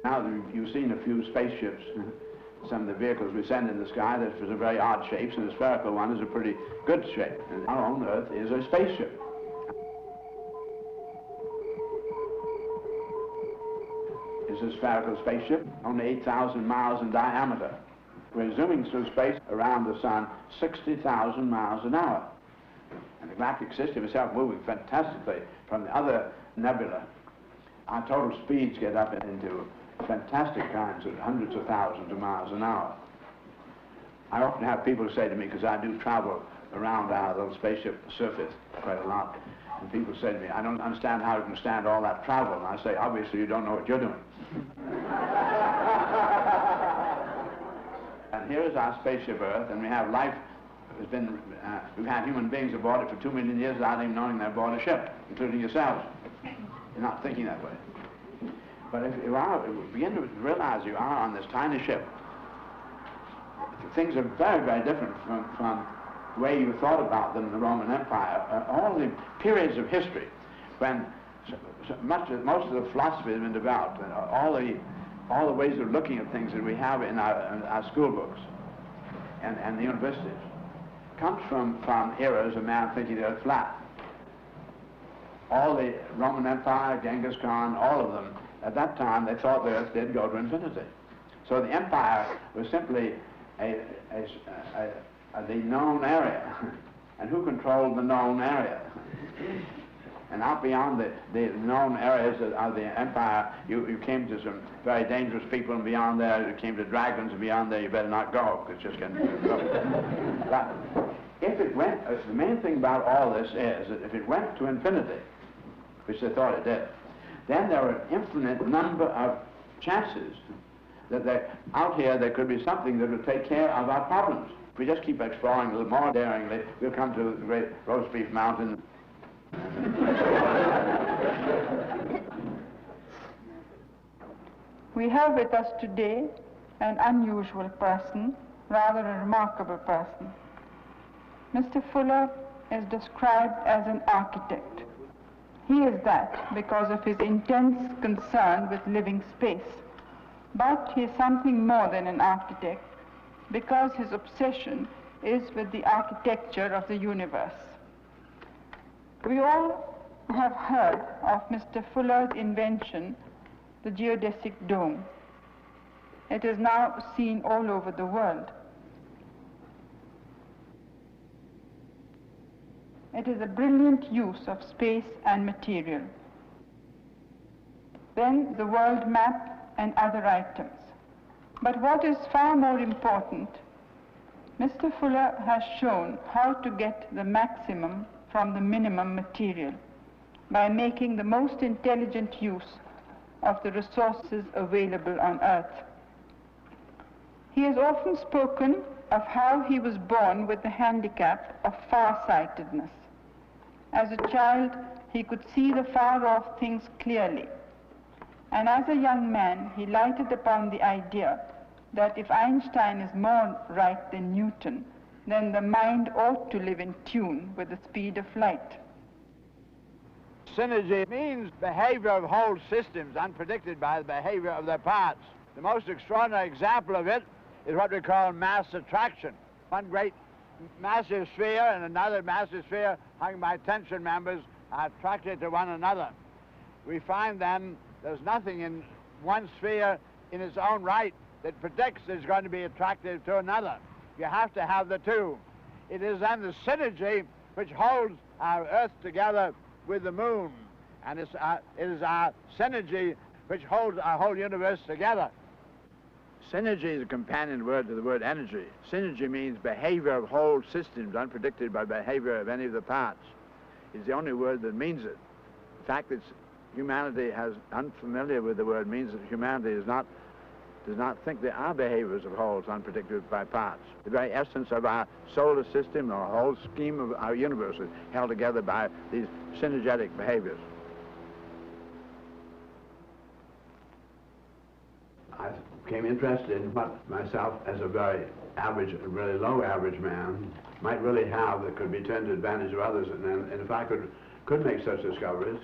Now you've seen a few spaceships, some of the vehicles we send in the sky. This was a very odd shapes, and the spherical one is a pretty good shape. And our own Earth is a spaceship. It's a spherical spaceship, only 8,000 miles in diameter. We're zooming through space around the sun 60,000 miles an hour. And the galactic system itself moving fantastically from the other nebula. Our total speeds get up into fantastic kinds of hundreds of thousands of miles an hour. I often have people say to me, because I do travel around our little spaceship surface quite a lot, and people say to me, I don't understand how you can stand all that travel. And I say, obviously you don't know what you're doing. And here is our spaceship Earth, and we have life. We've had human beings aboard it for 2 million years without even knowing they're aboard a ship, including yourselves. You're not thinking that way. But if you begin to realize you are on this tiny ship, things are very, very different from the way you thought about them in the Roman Empire. All the periods of history when most of the philosophy has been developed, all the ways of looking at things that we have in our school books and the universities, comes from eras of man thinking the Earth flat. All the Roman Empire, Genghis Khan, all of them, at that time they thought the Earth did go to infinity. So the empire was simply the known area. And who controlled the known area? And out beyond the known areas of the empire, you came to some very dangerous people, and beyond there you came to dragons, and beyond there you better not go, because it's just getting too trouble. But if it went, the main thing about all this is that if it went to infinity, which they thought it did, then there were an infinite number of chances that out here there could be something that would take care of our problems. If we just keep exploring a little more daringly, we'll come to the great roast beef mountain. We have with us today an unusual person, rather a remarkable person. Mr. Fuller is described as an architect. He is that because of his intense concern with living space. But he is something more than an architect, because his obsession is with the architecture of the universe. We all have heard of Mr. Fuller's invention, the geodesic dome. It is now seen all over the world. It is a brilliant use of space and material. Then the world map and other items. But what is far more important, Mr. Fuller has shown how to get the maximum from the minimum material by making the most intelligent use of the resources available on Earth. He has often spoken of how he was born with the handicap of farsightedness. As a child, he could see the far-off things clearly. And as a young man, he lighted upon the idea that if Einstein is more right than Newton, then the mind ought to live in tune with the speed of light. Synergy means behavior of whole systems unpredicted by the behavior of their parts. The most extraordinary example of it is what we call mass attraction. One great massive sphere and another massive sphere hung by tension members are attracted to one another. We find then there's nothing in one sphere in its own right that predicts it's going to be attractive to another. You have to have the two. It is then the synergy which holds our Earth together with the moon, and it is our synergy which holds our whole universe together. Synergy is a companion word to the word energy. Synergy means behavior of whole systems unpredicted by behavior of any of the parts. It's the only word that means it. The fact that humanity is unfamiliar with the word means that humanity does not think there are behaviors of wholes unpredicted by parts. The very essence of our solar system or whole scheme of our universe is held together by these synergetic behaviors. I became interested in what myself, as a very average, really low average man, might really have that could be turned to advantage of others. And if I could make such discoveries,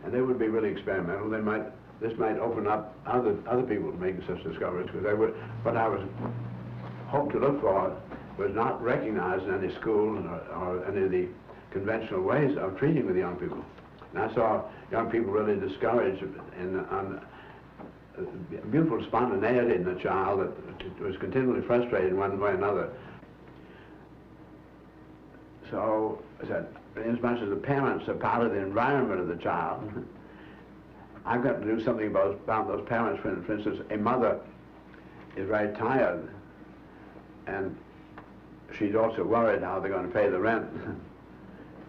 and they would be really experimental, they might this might open up other people making such discoveries, because what I was hoped to look for was not recognized in any school or any of the conventional ways of treating with young people. And I saw young people really discouraged on beautiful spontaneity in the child that was continually frustrated in one way or another. So I said, as much as the parents are part of the environment of the child, I've got to do something about those parents. For instance, a mother is very tired, and she's also worried how they're going to pay the rent.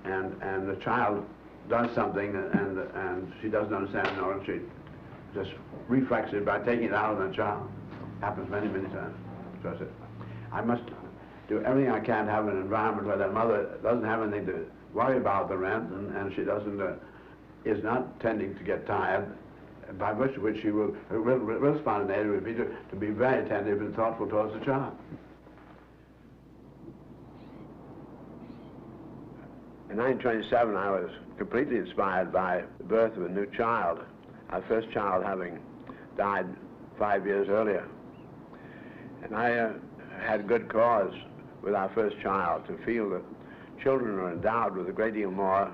and the child does something, and she doesn't understand, and she just reflects it by taking it out on the child. Happens many, many times. So I said, I must do everything I can to have an environment where that mother doesn't have anything to worry about the rent, and she doesn't, is not tending to get tired, by which she will, her real spontaneity would be to be very attentive and thoughtful towards the child. In 1927, I was completely inspired by the birth of a new child, our first child having died 5 years earlier. And I had good cause with our first child to feel that children are endowed with a great deal more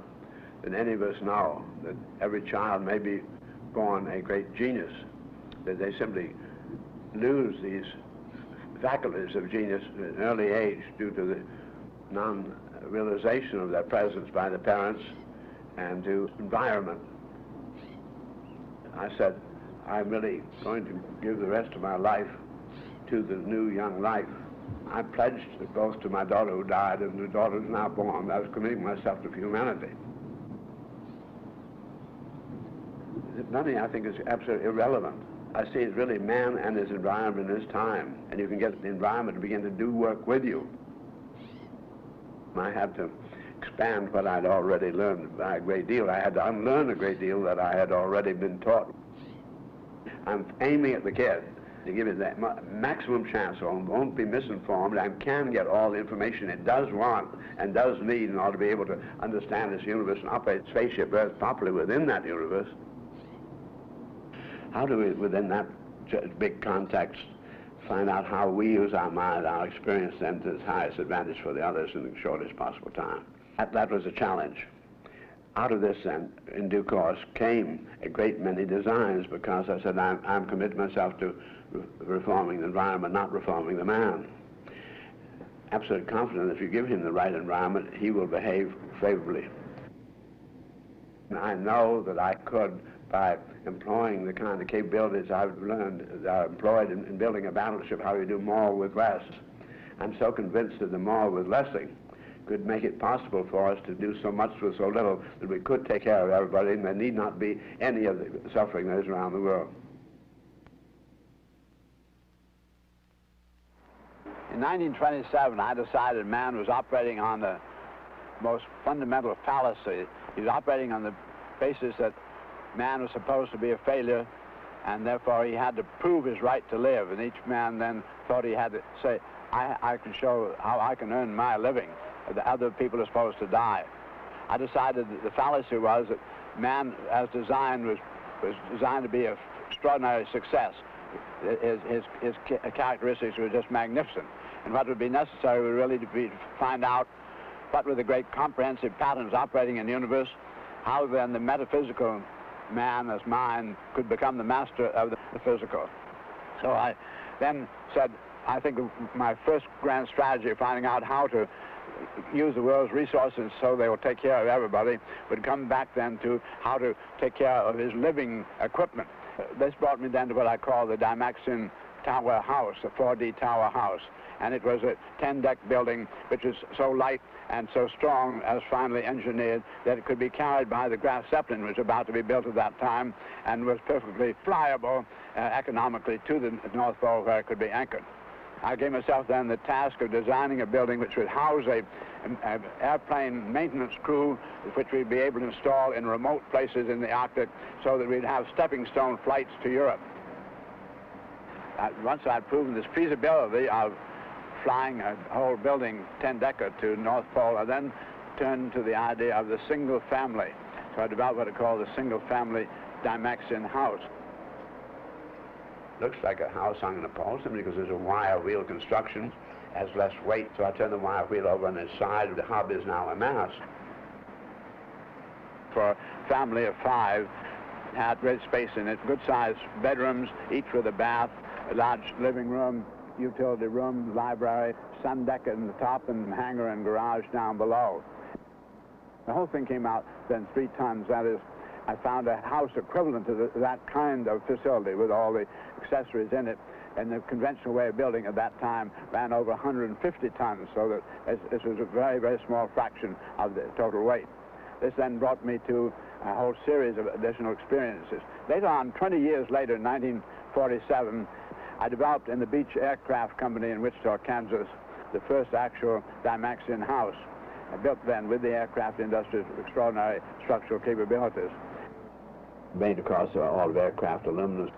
than any of us know, that every child may be born a great genius, that they simply lose these faculties of genius at an early age due to the non-realization of their presence by the parents and to environment. I said, I'm really going to give the rest of my life to the new young life. I pledged both to my daughter who died and the daughter who's now born. I was committing myself to humanity. Money, I think, is absolutely irrelevant. I see it's really man and his environment in his time, and you can get the environment to begin to do work with you. I had to expand what I'd already learned by a great deal. I had to unlearn a great deal that I had already been taught. I'm aiming at the kid to give it that maximum chance, so it won't be misinformed and can get all the information it does want and does need in order to be able to understand this universe and operate spaceship Earth properly within that universe. How do we, within that big context, find out how we use our mind, our experience, then to its highest advantage for the others in the shortest possible time? That was a challenge. Out of this, then, in due course, came a great many designs, because I said, I'm committed myself to reforming the environment, not reforming the man. Absolutely confident if you give him the right environment, he will behave favorably. And I know that I could, by employing the kind of capabilities I've learned, that are employed in building a battleship, how you do more with less. I'm so convinced that the more with lessing could make it possible for us to do so much with so little that we could take care of everybody, and there need not be any of the suffering that is around the world. In 1927, I decided man was operating on the most fundamental fallacy. He was operating on the basis that man was supposed to be a failure, and therefore he had to prove his right to live, and each man then thought he had to say, I can show how I can earn my living. The other people are supposed to die. I decided that the fallacy was that man, as designed, was designed to be an extraordinary success. His characteristics were just magnificent. And what would be necessary would really be to find out what were the great comprehensive patterns operating in the universe, how then the metaphysical man as mind could become the master of the physical. So I then said, I think my first grand strategy of finding out how to use the world's resources so they will take care of everybody would come back then to how to take care of his living equipment. This brought me then to what I call the Dymaxion Tower House, the 4D Tower House. And it was a 10-deck building which was so light and so strong as finally engineered that it could be carried by the Graf Zeppelin, which was about to be built at that time, and was perfectly flyable economically to the North Pole where it could be anchored. I gave myself then the task of designing a building which would house an airplane maintenance crew, which we'd be able to install in remote places in the Arctic so that we'd have stepping stone flights to Europe. Once I'd proven this feasibility of flying a whole building 10-decker to North Pole, I then turned to the idea of the single family. So I developed what I call the single family Dymaxion house. Looks like a house hung in a pole simply because there's a wire wheel construction, has less weight, so I turn the wire wheel over on its side. The hub is now a mast. For a family of 5, had great space in it, good-sized bedrooms, each with a bath, a large living room, utility room, library, sun deck in the top, and hangar and garage down below. The whole thing came out then 3 tons. That is, I found a house equivalent to that kind of facility with all the accessories in it. And the conventional way of building at that time ran over 150 tons, so that this was a very, very small fraction of the total weight. This then brought me to a whole series of additional experiences. Later on, 20 years later, in 1947, I developed in the Beach Aircraft Company in Wichita, Kansas, the first actual Dymaxion house. I built then with the aircraft industry's extraordinary structural capabilities. Made across all of aircraft aluminum.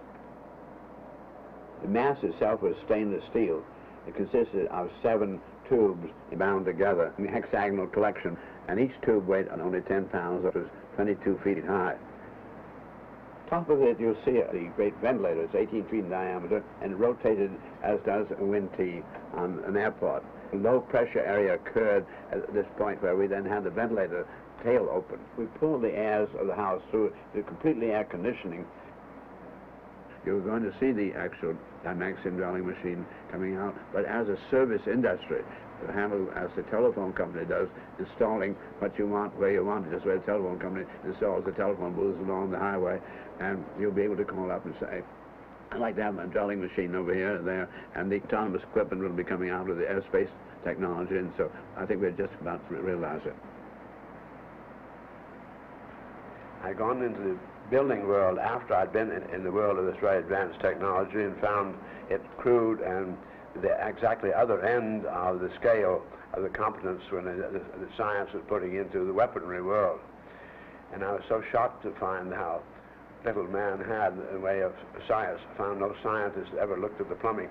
The mass itself was stainless steel. It consisted of 7 tubes bound together in a hexagonal collection, and each tube weighed only 10 pounds. It was 22 feet high. Top of it, you'll see the great ventilator. It's 18 feet in diameter, and rotated as does a wind tee on an airport. A low pressure area occurred at this point where we then had the ventilator tail open. We pulled the airs of the house through the completely air conditioning. You're going to see the actual Dymaxion drilling machine coming out, but as a service industry, handled as the telephone company does, installing what you want, where you want it, just where the telephone company installs the telephone booths along the highway, and you'll be able to call up and say, I'd like to have my drilling machine over here and there, and the autonomous equipment will be coming out of the airspace technology, and so I think we're just about to realize it. I'd gone into the building world after I'd been in the world of this very advanced technology and found it crude and the exactly other end of the scale of the competence when the science was putting into the weaponry world. And I was so shocked to find how little man had in the way of science. I found no scientist ever looked at the plumbing.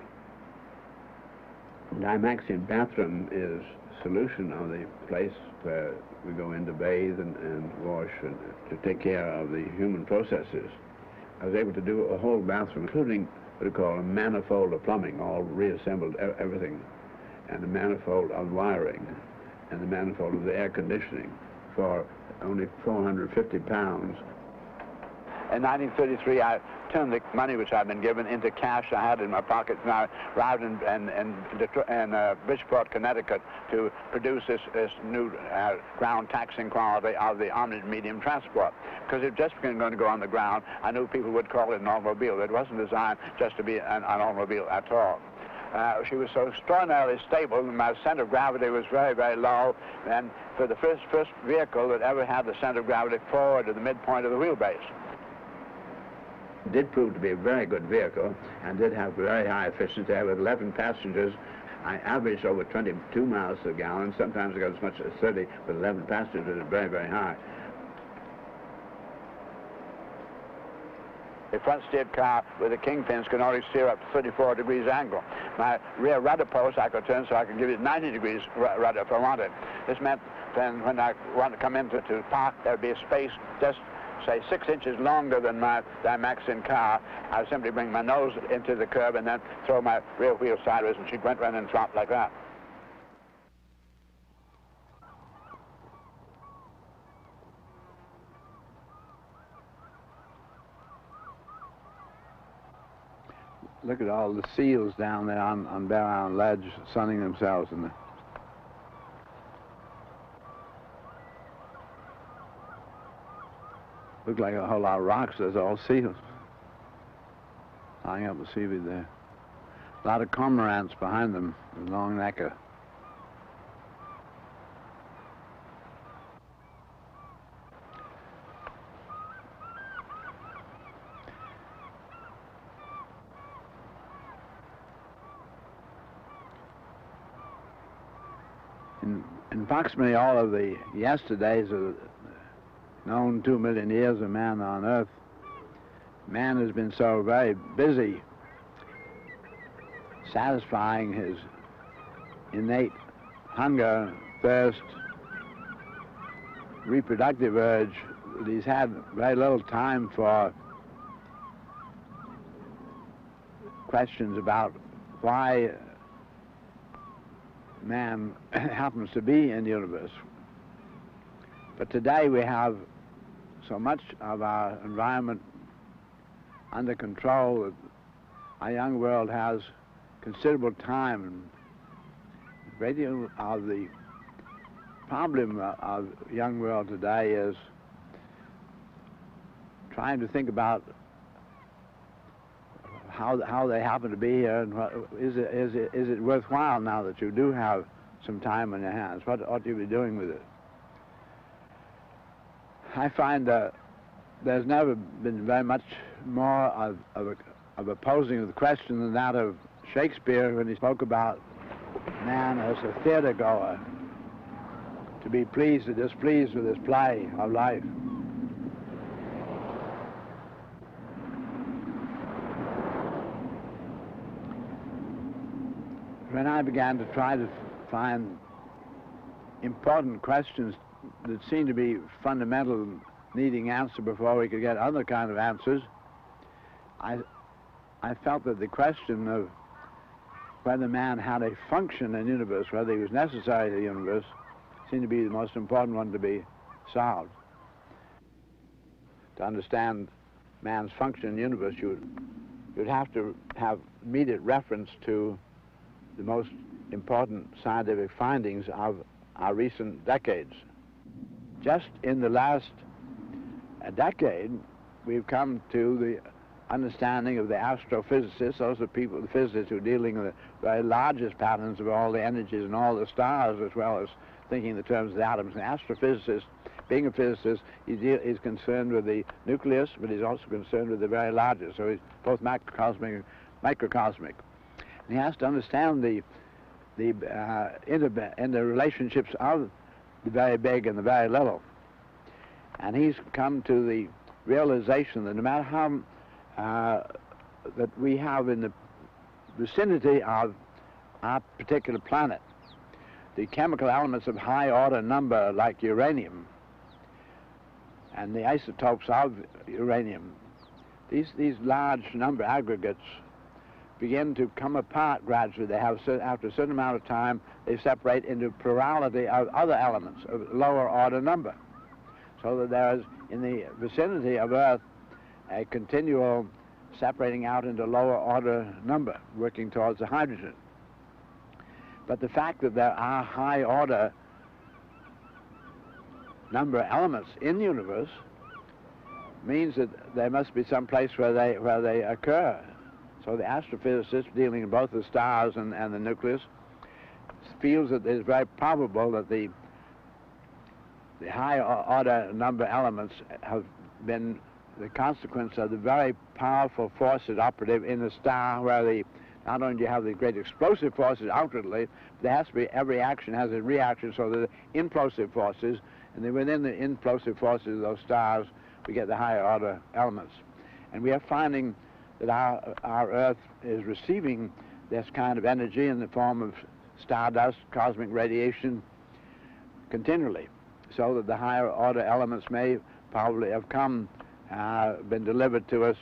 Dymaxion bathroom is a solution of the place where we go in to bathe and wash and to take care of the human processes. I was able to do a whole bathroom, including what we call a manifold of plumbing, all reassembled, everything, and a manifold of wiring, and the manifold of the air conditioning for only 450 pounds. In 1933, I turned the money which I'd been given into cash I had in my pocket, and I arrived in Bridgeport, Connecticut, to produce this new ground taxing quality of the omni-medium transport. Because it just wasn't going to go on the ground, I knew people would call it an automobile. It wasn't designed just to be an automobile at all. She was so extraordinarily stable, and my center of gravity was very, very low, and for the first vehicle that ever had the center of gravity forward to the midpoint of the wheelbase. It did prove to be a very good vehicle and did have very high efficiency. With 11 passengers, I averaged over 22 miles a gallon. Sometimes I got as much as 30, but 11 passengers is very, very high. A front steered car with the kingpins can only steer up 34 degrees angle. My rear rudder post I could turn so I could give it 90 degrees rudder if I wanted. This meant then when I wanted to come into the park, there would be a space just say 6 inches longer than my Dymaxion car. I would simply bring my nose into the curb and then throw my rear wheel sideways, and she'd went right and flop like that. Look at all the seals down there on Bear Island Ledge sunning themselves in the... Look like a whole lot of rocks. There's all seals lying up the seaweed there. A lot of cormorants behind them, with long necker. In approximately all of the yesterdays of known 2 million years of man on Earth, man has been so very busy satisfying his innate hunger, thirst, reproductive urge that he's had very little time for questions about why man happens to be in the universe. But today we have so much of our environment under control that our young world has considerable time. A great deal of the problem of young world today is trying to think about how they happen to be here, and is it worthwhile now that you do have some time on your hands? What ought you be doing with it? I find that there's never been very much more of opposing of the question than that of Shakespeare when he spoke about man as a theater goer, to be pleased or displeased with his play of life. When I began to try to find important questions that seemed to be fundamental, needing answer before we could get other kind of answers, I felt that the question of whether man had a function in the universe, whether he was necessary to the universe, seemed to be the most important one to be solved. To understand man's function in the universe, you'd have to have immediate reference to the most important scientific findings of our recent decades. Just in the last decade, we've come to the understanding of the astrophysicists, those are people, the physicists who are dealing with the very largest patterns of all the energies and all the stars, as well as thinking in the terms of the atoms. An astrophysicist, being a physicist, he's concerned with the nucleus, but he's also concerned with the very largest, so he's both macrocosmic and microcosmic. And he has to understand the interrelationships of the very big and the very little. And he's come to the realization that no matter how that we have in the vicinity of our particular planet, the chemical elements of high order number like uranium and the isotopes of uranium, these large number aggregates begin to come apart gradually. They have, after a certain amount of time, they separate into a plurality of other elements of lower order number, so that there is in the vicinity of Earth a continual separating out into lower order number, working towards the hydrogen. But the fact that there are high order number elements in the universe means that there must be some place where they occur. So the astrophysicist, dealing in both the stars and the nucleus, feels that it's very probable that the high order number elements have been the consequence of the very powerful forces operative in the star, where not only do you have the great explosive forces outwardly, but there has to be, every action has a reaction, so the implosive forces, and then within the implosive forces of those stars, we get the higher order elements. And we are finding that our Earth is receiving this kind of energy in the form of stardust, cosmic radiation, continually, so that the higher order elements may probably have been delivered to us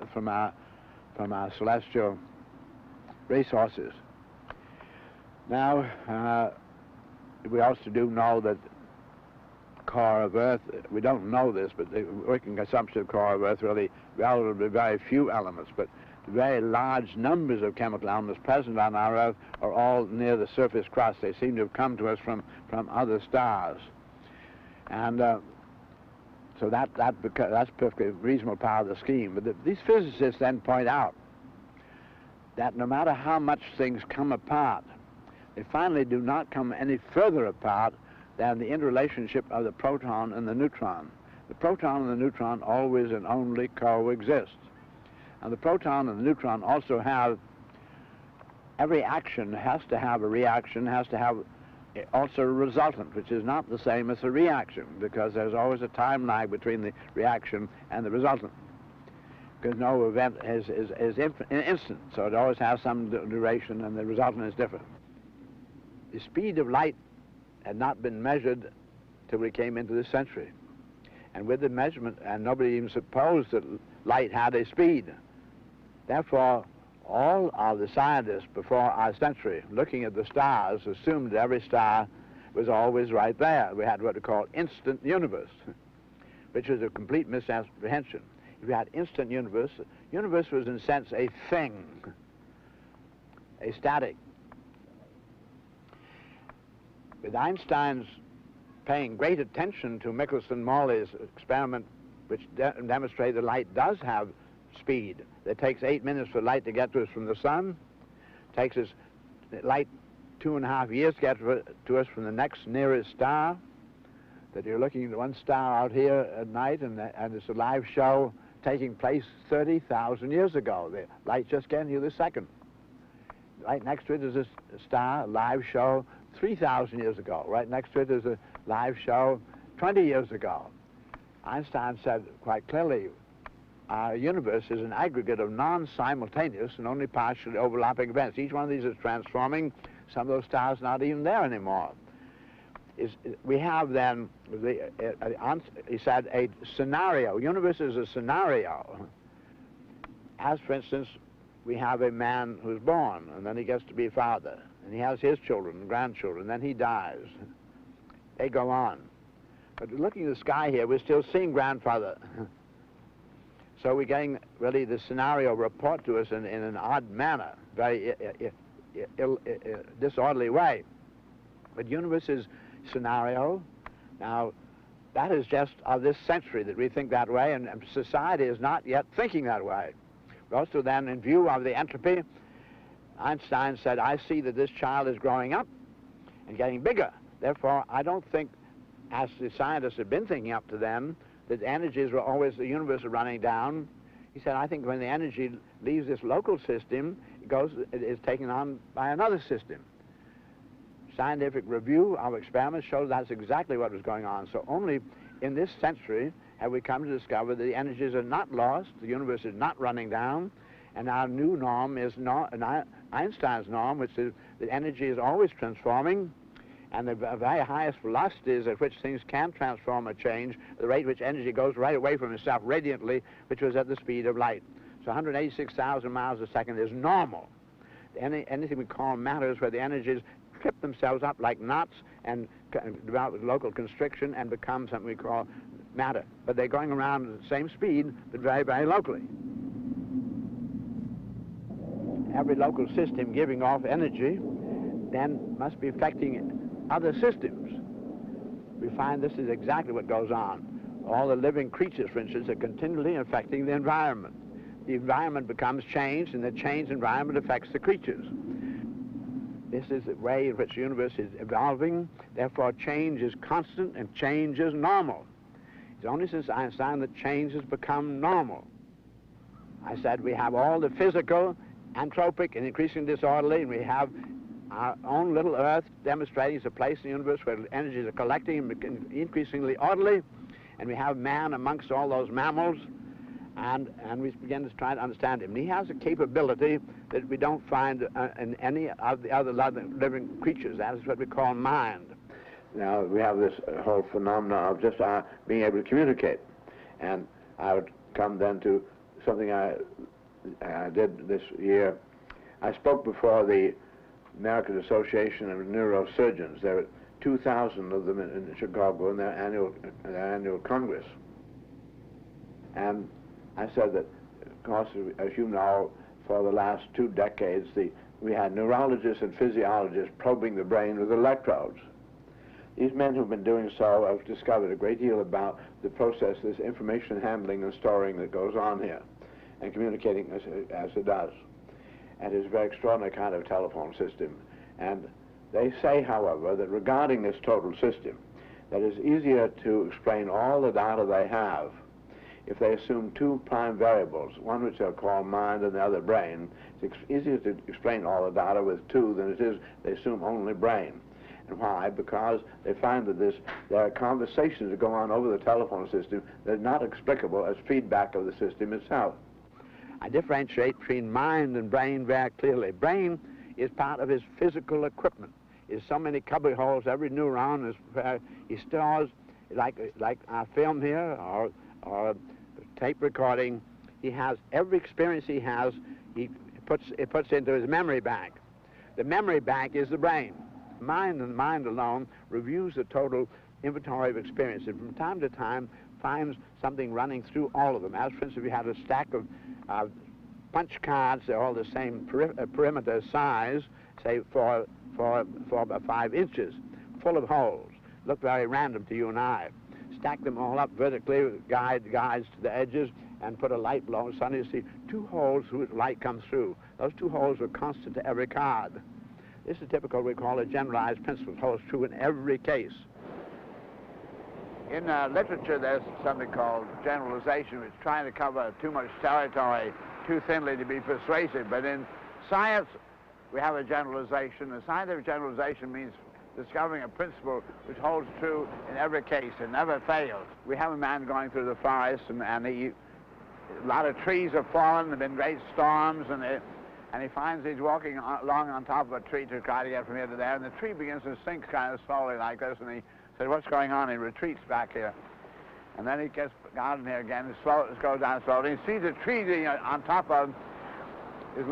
from our celestial resources. Now, we also do know that core of Earth, we don't know this, but the working assumption of core of Earth really relatively very few elements, but the very large numbers of chemical elements present on our Earth are all near the surface crust. They seem to have come to us from other stars. And so that's a perfectly reasonable part of the scheme. But these physicists then point out that no matter how much things come apart, they finally do not come any further apart than the interrelationship of the proton and the neutron. The proton and the neutron always and only coexist. And the proton and the neutron also have, every action has to have a reaction, has to have also a resultant, which is not the same as a reaction, because there's always a time lag between the reaction and the resultant, because no event is instant, so it always has some duration, and the resultant is different. The speed of light had not been measured till we came into this century. And with the measurement, and nobody even supposed that light had a speed. Therefore, all of the scientists before our century, looking at the stars, assumed that every star was always right there. We had what we call instant universe, which was a complete misapprehension. If we had instant universe, universe was in a sense a thing, a static. With Einstein's paying great attention to Michelson-Morley's experiment, which demonstrated the light does have speed. It takes 8 minutes for light to get to us from the sun. It takes us light 2.5 years to get to us from the next nearest star. That you're looking at one star out here at night, and it's a live show taking place 30,000 years ago. The light just getting you this second. Right next to it is a star, a live show 3,000 years ago. Right next to it is a live show 20 years ago. Einstein said quite clearly, our universe is an aggregate of non-simultaneous and only partially overlapping events. Each one of these is transforming. Some of those stars not even there anymore. We have then, he said, a scenario. Universe is a scenario. As, for instance, we have a man who's born, and then he gets to be a father, and he has his children and grandchildren, then he dies. They go on. But looking at the sky here, we're still seeing grandfather. So we're getting really the scenario report to us in an odd manner, very disorderly way. But universe is scenario. Now, that is just of this century that we think that way, and society is not yet thinking that way. Also then, in view of the entropy, Einstein said, I see that this child is growing up and getting bigger. Therefore, I don't think, as the scientists had been thinking up to then, that energies were always, the universe is running down. He said, I think when the energy leaves this local system, it is taken on by another system. Scientific review of experiments shows that's exactly what was going on. So only in this century have we come to discover that the energies are not lost, the universe is not running down, and our new norm is Einstein's norm, which is that energy is always transforming, and the very highest velocities at which things can transform or change, the rate at which energy goes right away from itself radiantly, which was at the speed of light. So 186,000 miles a second is normal. Anything we call matter is where the energies trip themselves up like knots and develop local constriction and become something we call matter. But they're going around at the same speed, but very, very locally. Every local system giving off energy then must be affecting other systems. We find this is exactly what goes on. All the living creatures, for instance, are continually affecting the environment. The environment becomes changed, and the changed environment affects the creatures. This is the way in which the universe is evolving. Therefore, change is constant and change is normal. It's only since Einstein that change has become normal. I said we have all the physical, anthropic, and increasingly disorderly, and we have our own little Earth demonstrating it's a place in the universe where energies are collecting and increasingly orderly, and we have man amongst all those mammals, and we begin to try to understand him. And he has a capability that we don't find in any of the other living creatures. That is what we call mind. Now, we have this whole phenomena of just being able to communicate. And I would come then to something I did this year. I spoke before the American Association of Neurosurgeons. There were 2,000 of them in Chicago in their annual Congress. And I said that, of course, as you know, for the last 2 decades, we had neurologists and physiologists probing the brain with electrodes. These men who've been doing so have discovered a great deal about the process, this information handling and storing that goes on here, and communicating as it does. And it's a very extraordinary kind of telephone system. And they say, however, that regarding this total system, that it's easier to explain all the data they have if they assume 2 prime variables, one which they'll call mind and the other brain. It's easier to explain all the data with 2 than it is they assume only brain. And why? Because they find that there are conversations that go on over the telephone system that are not explicable as feedback of the system itself. I differentiate between mind and brain very clearly. Brain is part of his physical equipment. There's so many cubby holes, every neuron is where he stores, like our film here or tape recording. He has every experience he has it puts into his memory bank. The memory bank is the brain. Mind and mind alone reviews the total inventory of experience, and from time to time finds something running through all of them. As, for instance, if you had a stack of punch cards, they're all the same perimeter size, say 4 by 5 inches, full of holes. Look very random to you and I. Stack them all up vertically, guides to the edges, and put a light below. Suddenly you see 2 holes through which light comes through. Those 2 holes are constant to every card. This is typical, we call a generalized principle. It holds true in every case. In literature, there's something called generalization, which is trying to cover too much territory too thinly to be persuasive. But in science, we have a generalization. A scientific generalization means discovering a principle which holds true in every case and never fails. We have a man going through the forest, and a lot of trees have fallen. There have been great storms, and he finds he's walking along on top of a tree to try to get from here to there, and the tree begins to sink kind of slowly like this, and he says, "What's going on?" He retreats back here. And then he gets down here again, and goes down slowly. He sees a tree on top of him is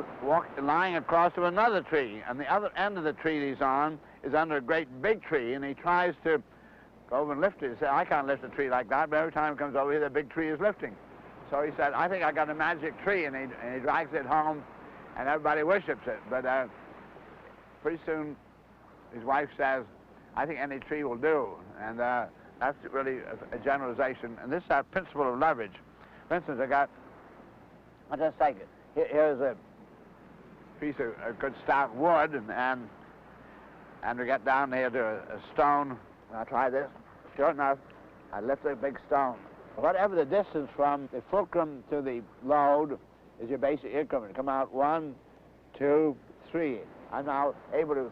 lying across to another tree, and the other end of the tree he's on is under a great big tree, and he tries to go over and lift it. He said, "I can't lift a tree like that," but every time he comes over here, the big tree is lifting. So he said, "I think I got a magic tree," and he drags it home, and everybody worships it. But pretty soon, his wife says, "I think any tree will do," and that's really a generalization. And this is our principle of leverage. For instance, I'll just take it. Here's a piece of a good stout wood, and we get down here to a stone. I'll try this. Sure enough, I lift a big stone. Whatever the distance from the fulcrum to the load is your basic increment. Come out 1, 2, 3. I'm now able to,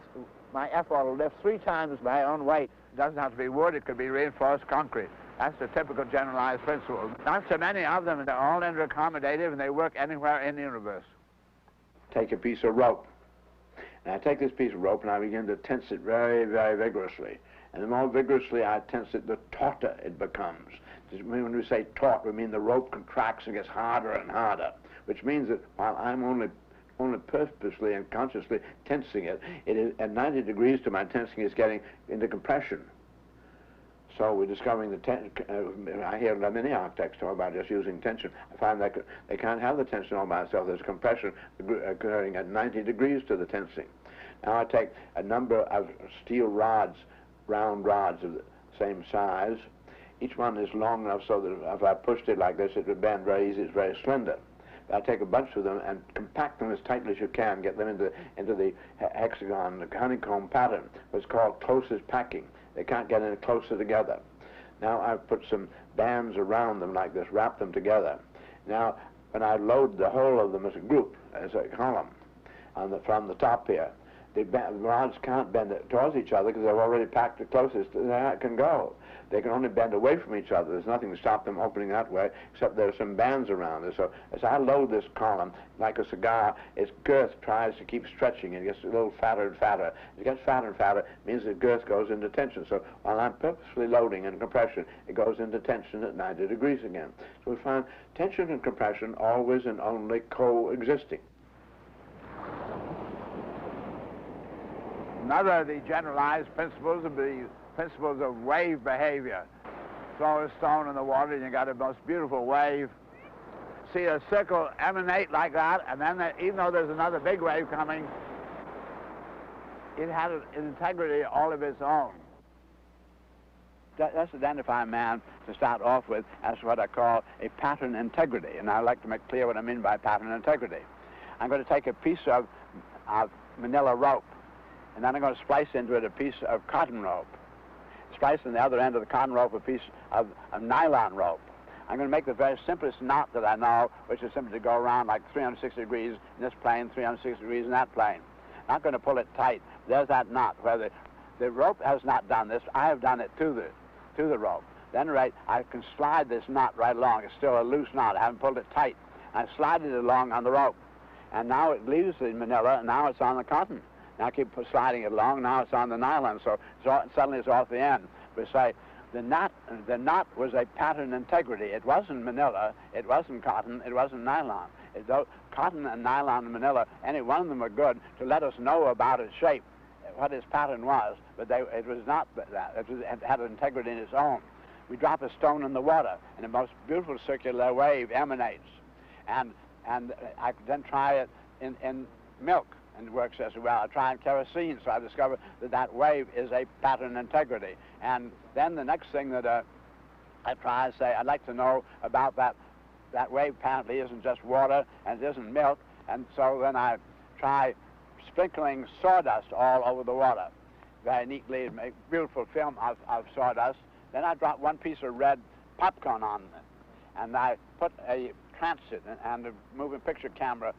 my effort will lift 3 times my own weight. It doesn't have to be wood, it could be reinforced concrete. That's the typical generalized principle. Not so many of them, they're all interaccommodative, and they work anywhere in the universe. Take a piece of rope. And I take this piece of rope and I begin to tense it very, very vigorously. And the more vigorously I tense it, the tauter it becomes. When we say taut, we mean the rope contracts and gets harder and harder, which means that while I'm only purposely and consciously tensing it, it is at 90 degrees to my tensing is getting into compression. So we're discovering I hear many architects talk about just using tension. I find that they can't have the tension all by itself. There's compression occurring at 90 degrees to the tensing. Now I take a number of steel rods, round rods of the same size. Each one is long enough so that if I pushed it like this, it would bend very easy. It's very slender. I take a bunch of them and compact them as tightly as you can, get them into the hexagon, the honeycomb pattern. It's called closest packing. They can't get any closer together. Now I've put some bands around them like this, wrap them together. Now when I load the whole of them as a group, as a column, from the top here, the rods can't bend towards each other because they've already packed the closest they can go. They can only bend away from each other. There's nothing to stop them opening that way, except there are some bands around it. So as I load this column, like a cigar, its girth tries to keep stretching. It gets a little fatter and fatter. As it gets fatter and fatter, it means the girth goes into tension. So while I'm purposefully loading and compression, it goes into tension at 90 degrees again. So we find tension and compression always and only coexisting. Another of the generalized principles would be principles of wave behavior. Throw a stone in the water and you got a most beautiful wave. See a circle emanate like that, and then even though there's another big wave coming, it had an integrity all of its own. Let's identify a man to start off with as what I call a pattern integrity, and I'd like to make clear what I mean by pattern integrity. I'm going to take a piece of manila rope, and then I'm going to splice into it a piece of cotton rope. Splice on the other end of the cotton rope a piece of nylon rope. I'm going to make the very simplest knot that I know, which is simply to go around like 360 degrees in this plane, 360 degrees in that plane. I'm not going to pull it tight. There's that knot where the rope has not done this. I have done it to the rope. Then I can slide this knot right along. It's still a loose knot. I haven't pulled it tight. I slide it along on the rope. And now it leaves the manila, and now it's on the cotton. Now I keep sliding it along. Now it's on the nylon, so suddenly it's off the end. We say the knot was a pattern integrity. It wasn't manila, it wasn't cotton, it wasn't nylon. cotton and nylon and manila, any one of them were good to let us know about its shape, what its pattern was, but it was not that. It had an integrity in its own. We drop a stone in the water, and a most beautiful circular wave emanates. And I then try it in milk, and it works as well. I try in kerosene, so I discover that wave is a pattern integrity. And then the next thing that I try to say, I'd like to know about that wave apparently isn't just water and it isn't milk, and so then I try sprinkling sawdust all over the water very neatly and make beautiful film of sawdust. Then I drop one piece of red popcorn on it, and I put a transit and a moving picture camera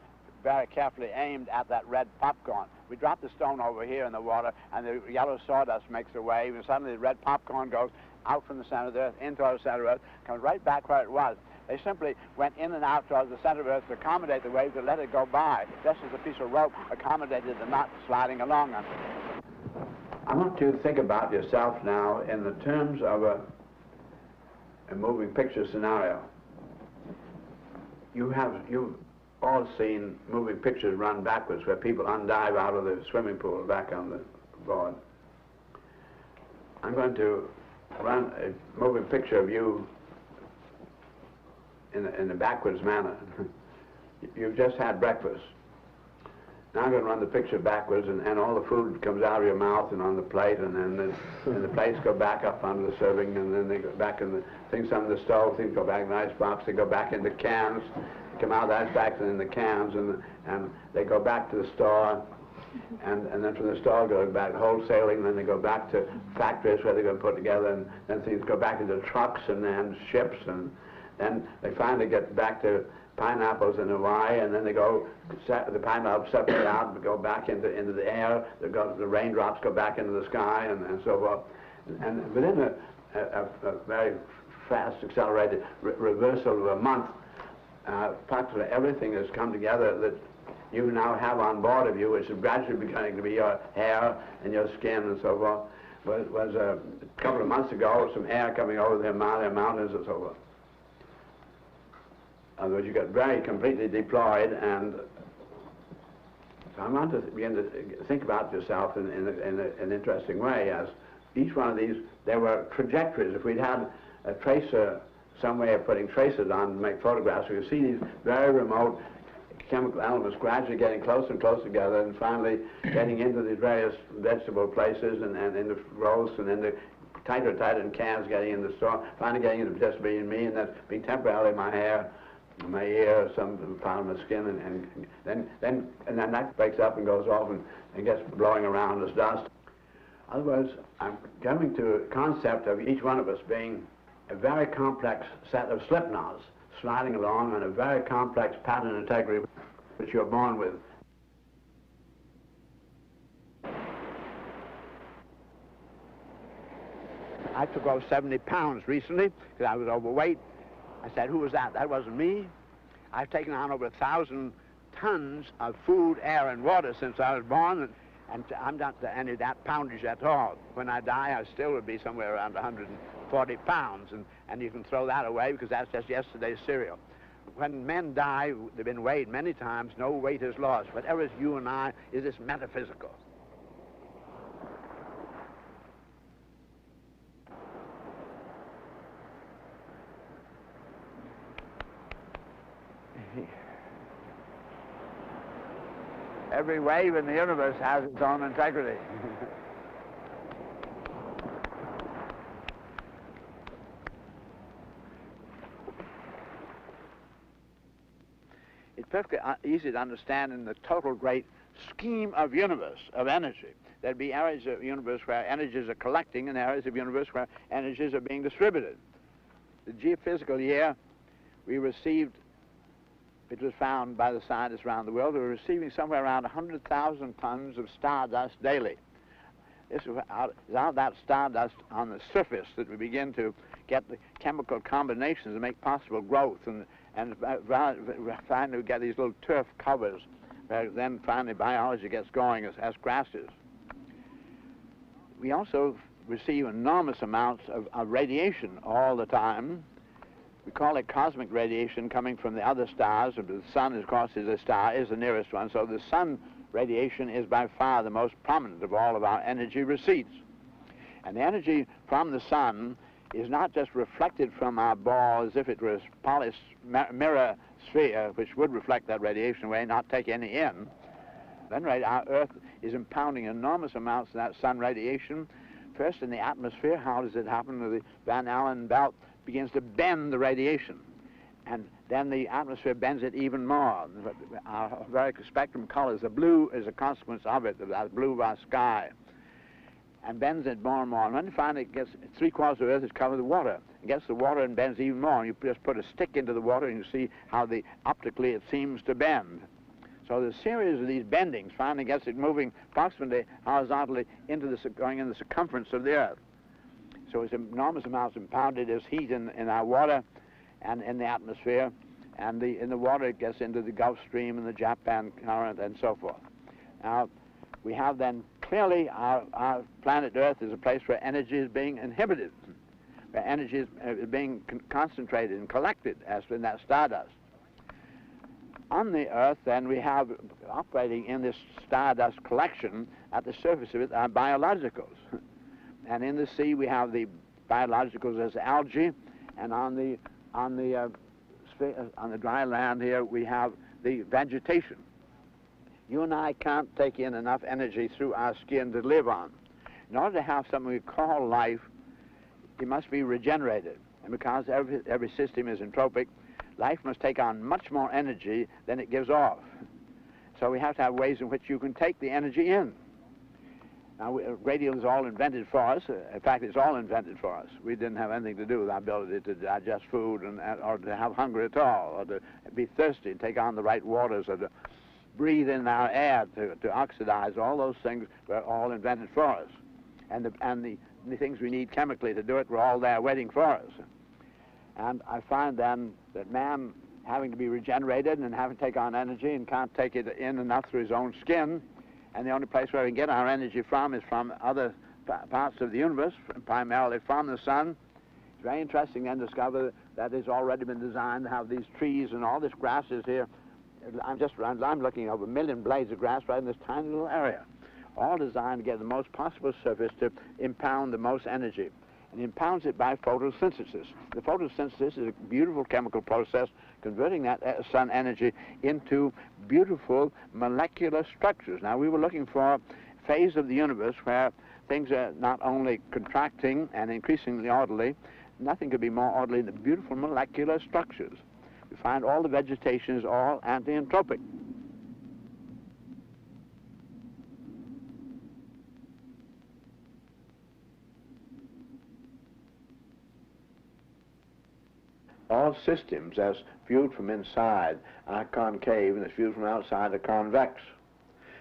very carefully aimed at that red popcorn. We drop the stone over here in the water, and the yellow sawdust makes a wave, and suddenly the red popcorn goes out from the center of the earth, into the center of the earth, comes right back where it was. They simply went in and out towards the center of the earth to accommodate the wave, to let it go by, just as a piece of rope accommodated the knot sliding along on it. I want you to think about yourself now in the terms of a moving picture scenario. You've all seen moving pictures run backwards where people undive out of the swimming pool back on the board. I'm going to run a moving picture of you in a backwards manner. You've just had breakfast. Now I'm going to run the picture backwards, and all the food comes out of your mouth and on the plate, and then the plates go back up onto the serving, and then they go back in the things on the stove, things go back in the icebox, they go back into cans, they come out of the icebox and in the cans, and they go back to the store, and then from the store go back to wholesaling, then they go back to factories where they're going to put together, and then things go back into trucks and then ships, and then they finally get back to pineapples in Hawaii, and then they go, the pineapples separate out and go back into the air, the raindrops go back into the sky, and so forth. And within a very fast, accelerated reversal of a month, practically everything has come together that you now have on board of you, which is gradually beginning to be your hair and your skin and so forth, was a couple of months ago, some air coming over the Himalaya mountains and so forth. In other words, you got very completely deployed, and so I want to begin to think about yourself in an interesting way, as each one of these, there were trajectories. If we'd had a tracer, some way of putting tracers on to make photographs, we could see these very remote chemical elements gradually getting closer and closer together, and finally getting into these various vegetable places, and in the roasts, and in the tighter in cans, getting in the store, finally getting into just being me, and that being temporarily my hair, my ear, some part of my skin, and then that breaks up and goes off and gets blowing around as dust. In other words, I'm coming to a concept of each one of us being a very complex set of slip knots sliding along on a very complex pattern integrity which you're born with. I took off 70 pounds recently because I was overweight. I said, who was that? That wasn't me. I've taken on over 1,000 tons of food, air, and water since I was born, and I'm not any of that poundage at all. When I die, I still would be somewhere around 140 pounds, and you can throw that away because that's just yesterday's cereal. When men die, they've been weighed many times, no weight is lost. Whatever is you and I is this metaphysical. Every wave in the universe has its own integrity. It's perfectly easy to understand in the total great scheme of universe, of energy. There'd be areas of universe where energies are collecting and areas of universe where energies are being distributed. The geophysical year, we received, it was found by the scientists around the world, we were receiving somewhere around 100,000 tons of stardust daily. This is out of that stardust on the surface that we begin to get the chemical combinations that make possible growth, and finally we get these little turf covers, where then finally biology gets going as grasses. We also receive enormous amounts of radiation all the time, We call it cosmic radiation coming from the other stars. The sun, of course, is a star, is the nearest one. So the sun radiation is by far the most prominent of all of our energy receipts. And the energy from the sun is not just reflected from our ball as if it was polished mirror sphere, which would reflect that radiation away, not take any in. Then, right, our Earth is impounding enormous amounts of that sun radiation. First in the atmosphere. How does it happen? The Van Allen belt begins to bend the radiation, and then the atmosphere bends it even more. Our very spectrum colors, the blue is a consequence of it, the blue of our sky, and bends it more and more. And when you find it gets 3/4 of Earth is covered with water, it gets the water and bends even more. And you just put a stick into the water and you see how optically it seems to bend. So the series of these bendings finally gets it moving approximately horizontally going in the circumference of the Earth. So it's enormous amounts impounded as heat in our water and in the atmosphere, and in the water it gets into the Gulf Stream and the Japan current and so forth. Now, we have then clearly our planet Earth is a place where energy is being inhibited, where energy is being concentrated and collected, as in that stardust. On the Earth, then, we have operating in this stardust collection at the surface of it are biologicals. And in the sea, we have the biologicals as algae, and on the dry land here, we have the vegetation. You and I can't take in enough energy through our skin to live on. In order to have something we call life, it must be regenerated. And because every system is entropic, life must take on much more energy than it gives off. So we have to have ways in which you can take the energy in. Now, radial is all invented for us. In fact, it's all invented for us. We didn't have anything to do with our ability to digest food or to have hunger at all, or to be thirsty and take on the right waters, or to breathe in our air, to oxidize. All those things were all invented for us. And the things we need chemically to do it were all there waiting for us. And I find then that man, having to be regenerated and having to take on energy and can't take it in enough through his own skin, and the only place where we can get our energy from is from other parts of the universe, primarily from the sun. It's very interesting then to discover that it's already been designed to have these trees and all this grass is here. I'm looking over 1 million blades of grass right in this tiny little area, all designed to get the most possible surface to impound the most energy. And impounds it by photosynthesis. The photosynthesis is a beautiful chemical process converting that sun energy into beautiful molecular structures. Now, we were looking for a phase of the universe where things are not only contracting and increasingly orderly, nothing could be more orderly than beautiful molecular structures. We find all the vegetation is all anti-entropic. All systems, as viewed from inside, are concave, and as viewed from outside are convex.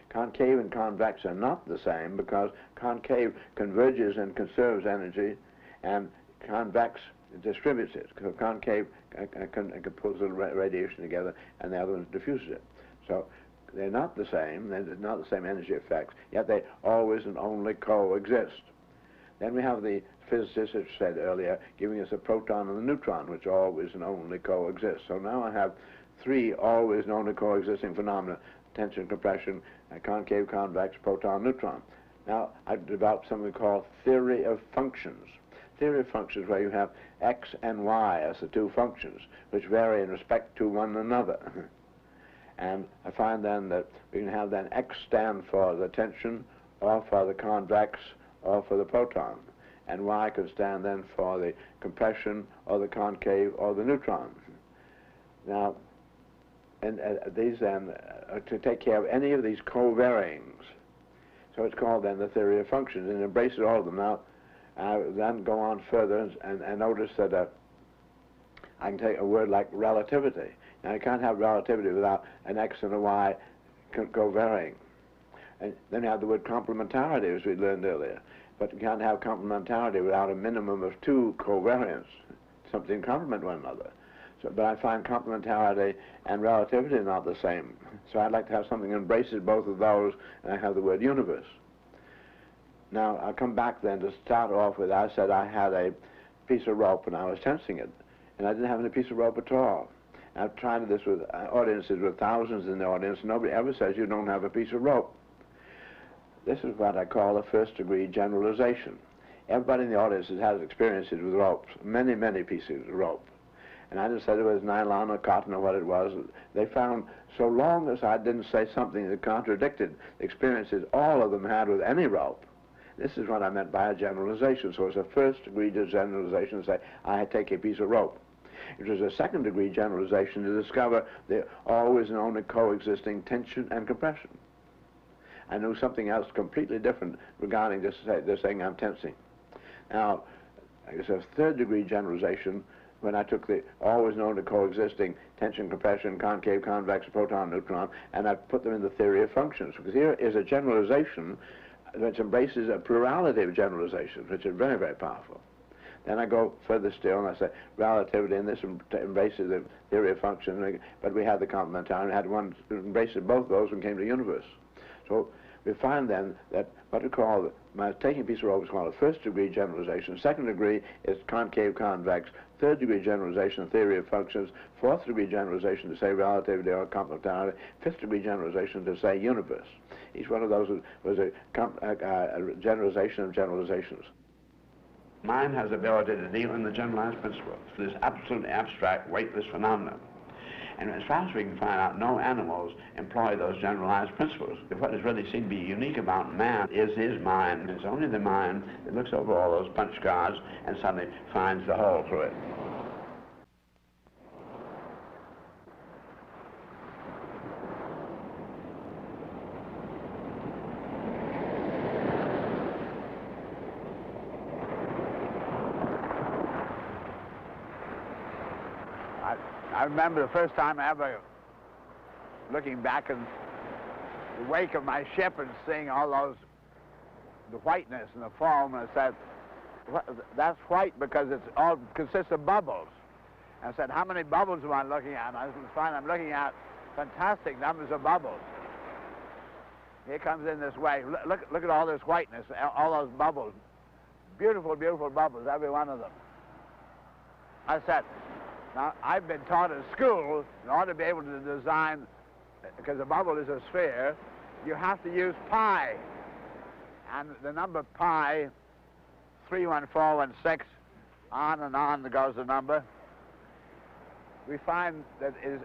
Concave and convex are not the same because concave converges and conserves energy, and convex distributes it. So concave pulls the radiation together, and the other one diffuses it. So they're not the same. They're not the same energy effects, yet they always and only coexist. Then we have the physicists, as said earlier, giving us a proton and a neutron, which always and only coexist. So now I have 3 always and only coexisting phenomena: tension, compression, concave, convex, proton, neutron. Now I've developed something we call theory of functions. Theory of functions where you have x and y as the 2 functions, which vary in respect to one another. And I find then that we can have then x stand for the tension, or for the convex, or for the proton. And y could stand then for the compression, or the concave, or the neutron. Now, and these then, to take care of any of these co-varyings. So it's called then the theory of functions, and embraces all of them. Now, then go on further and notice that I can take a word like relativity. Now, you can't have relativity without an x and a y co-varying. And then you have the word complementarity, as we learned earlier. But you can't have complementarity without a minimum of 2 covariants, something complement one another. So, but I find complementarity and relativity not the same. So I'd like to have something that embraces both of those, and I have the word universe. Now, I'll come back then to start off with, I said I had a piece of rope and I was tensing it. and I didn't have any piece of rope at all. I've tried this with audiences with thousands in the audience. Nobody ever says you don't have a piece of rope. This is what I call a first-degree generalization. Everybody in the audience has had experiences with ropes, many, many pieces of rope. And I just said it was nylon or cotton or what it was. They found, so long as I didn't say something that contradicted the experiences all of them had with any rope, this is what I meant by a generalization. So it's a first-degree generalization to say, I take a piece of rope. It was a second-degree generalization to discover the always and only coexisting tension and compression. I knew something else completely different regarding this thing I'm tensing. Now, it's a third-degree generalization when I took the always known to coexisting tension, compression, concave, convex, proton, neutron, and I put them in the theory of functions. Because here is a generalization which embraces a plurality of generalizations, which are very, very powerful. Then I go further still, and I say relativity, and this embraces the theory of functions, but we had the complementarity, we had one that embraces both those and came to the universe. So we find then that what we call, taking a piece of rope is called a first-degree generalization. Second degree is concave, convex. Third-degree generalization, theory of functions. Fourth-degree generalization to say relativity or complementarity. Fifth-degree generalization to say universe. Each one of those was a generalization of generalizations. Mind has the ability to deal in the generalized principles, this absolutely abstract, weightless phenomenon. And as far as we can find out, no animals employ those generalized principles. What is really seen to be unique about man is his mind. It's only the mind that looks over all those punch cards and suddenly finds the hole through it. I remember the first time ever looking back in the wake of my ship and seeing all the whiteness and the foam, and I said, that's white because it all consists of bubbles. And I said, how many bubbles am I looking at? And I find I'm looking at fantastic numbers of bubbles. Here comes in this way. Look at all this whiteness, all those bubbles. Beautiful, beautiful bubbles, every one of them. I said, now, I've been taught in school, in order to be able to design, because a bubble is a sphere, you have to use pi. And the number pi, 31416, on and on goes the number. We find that it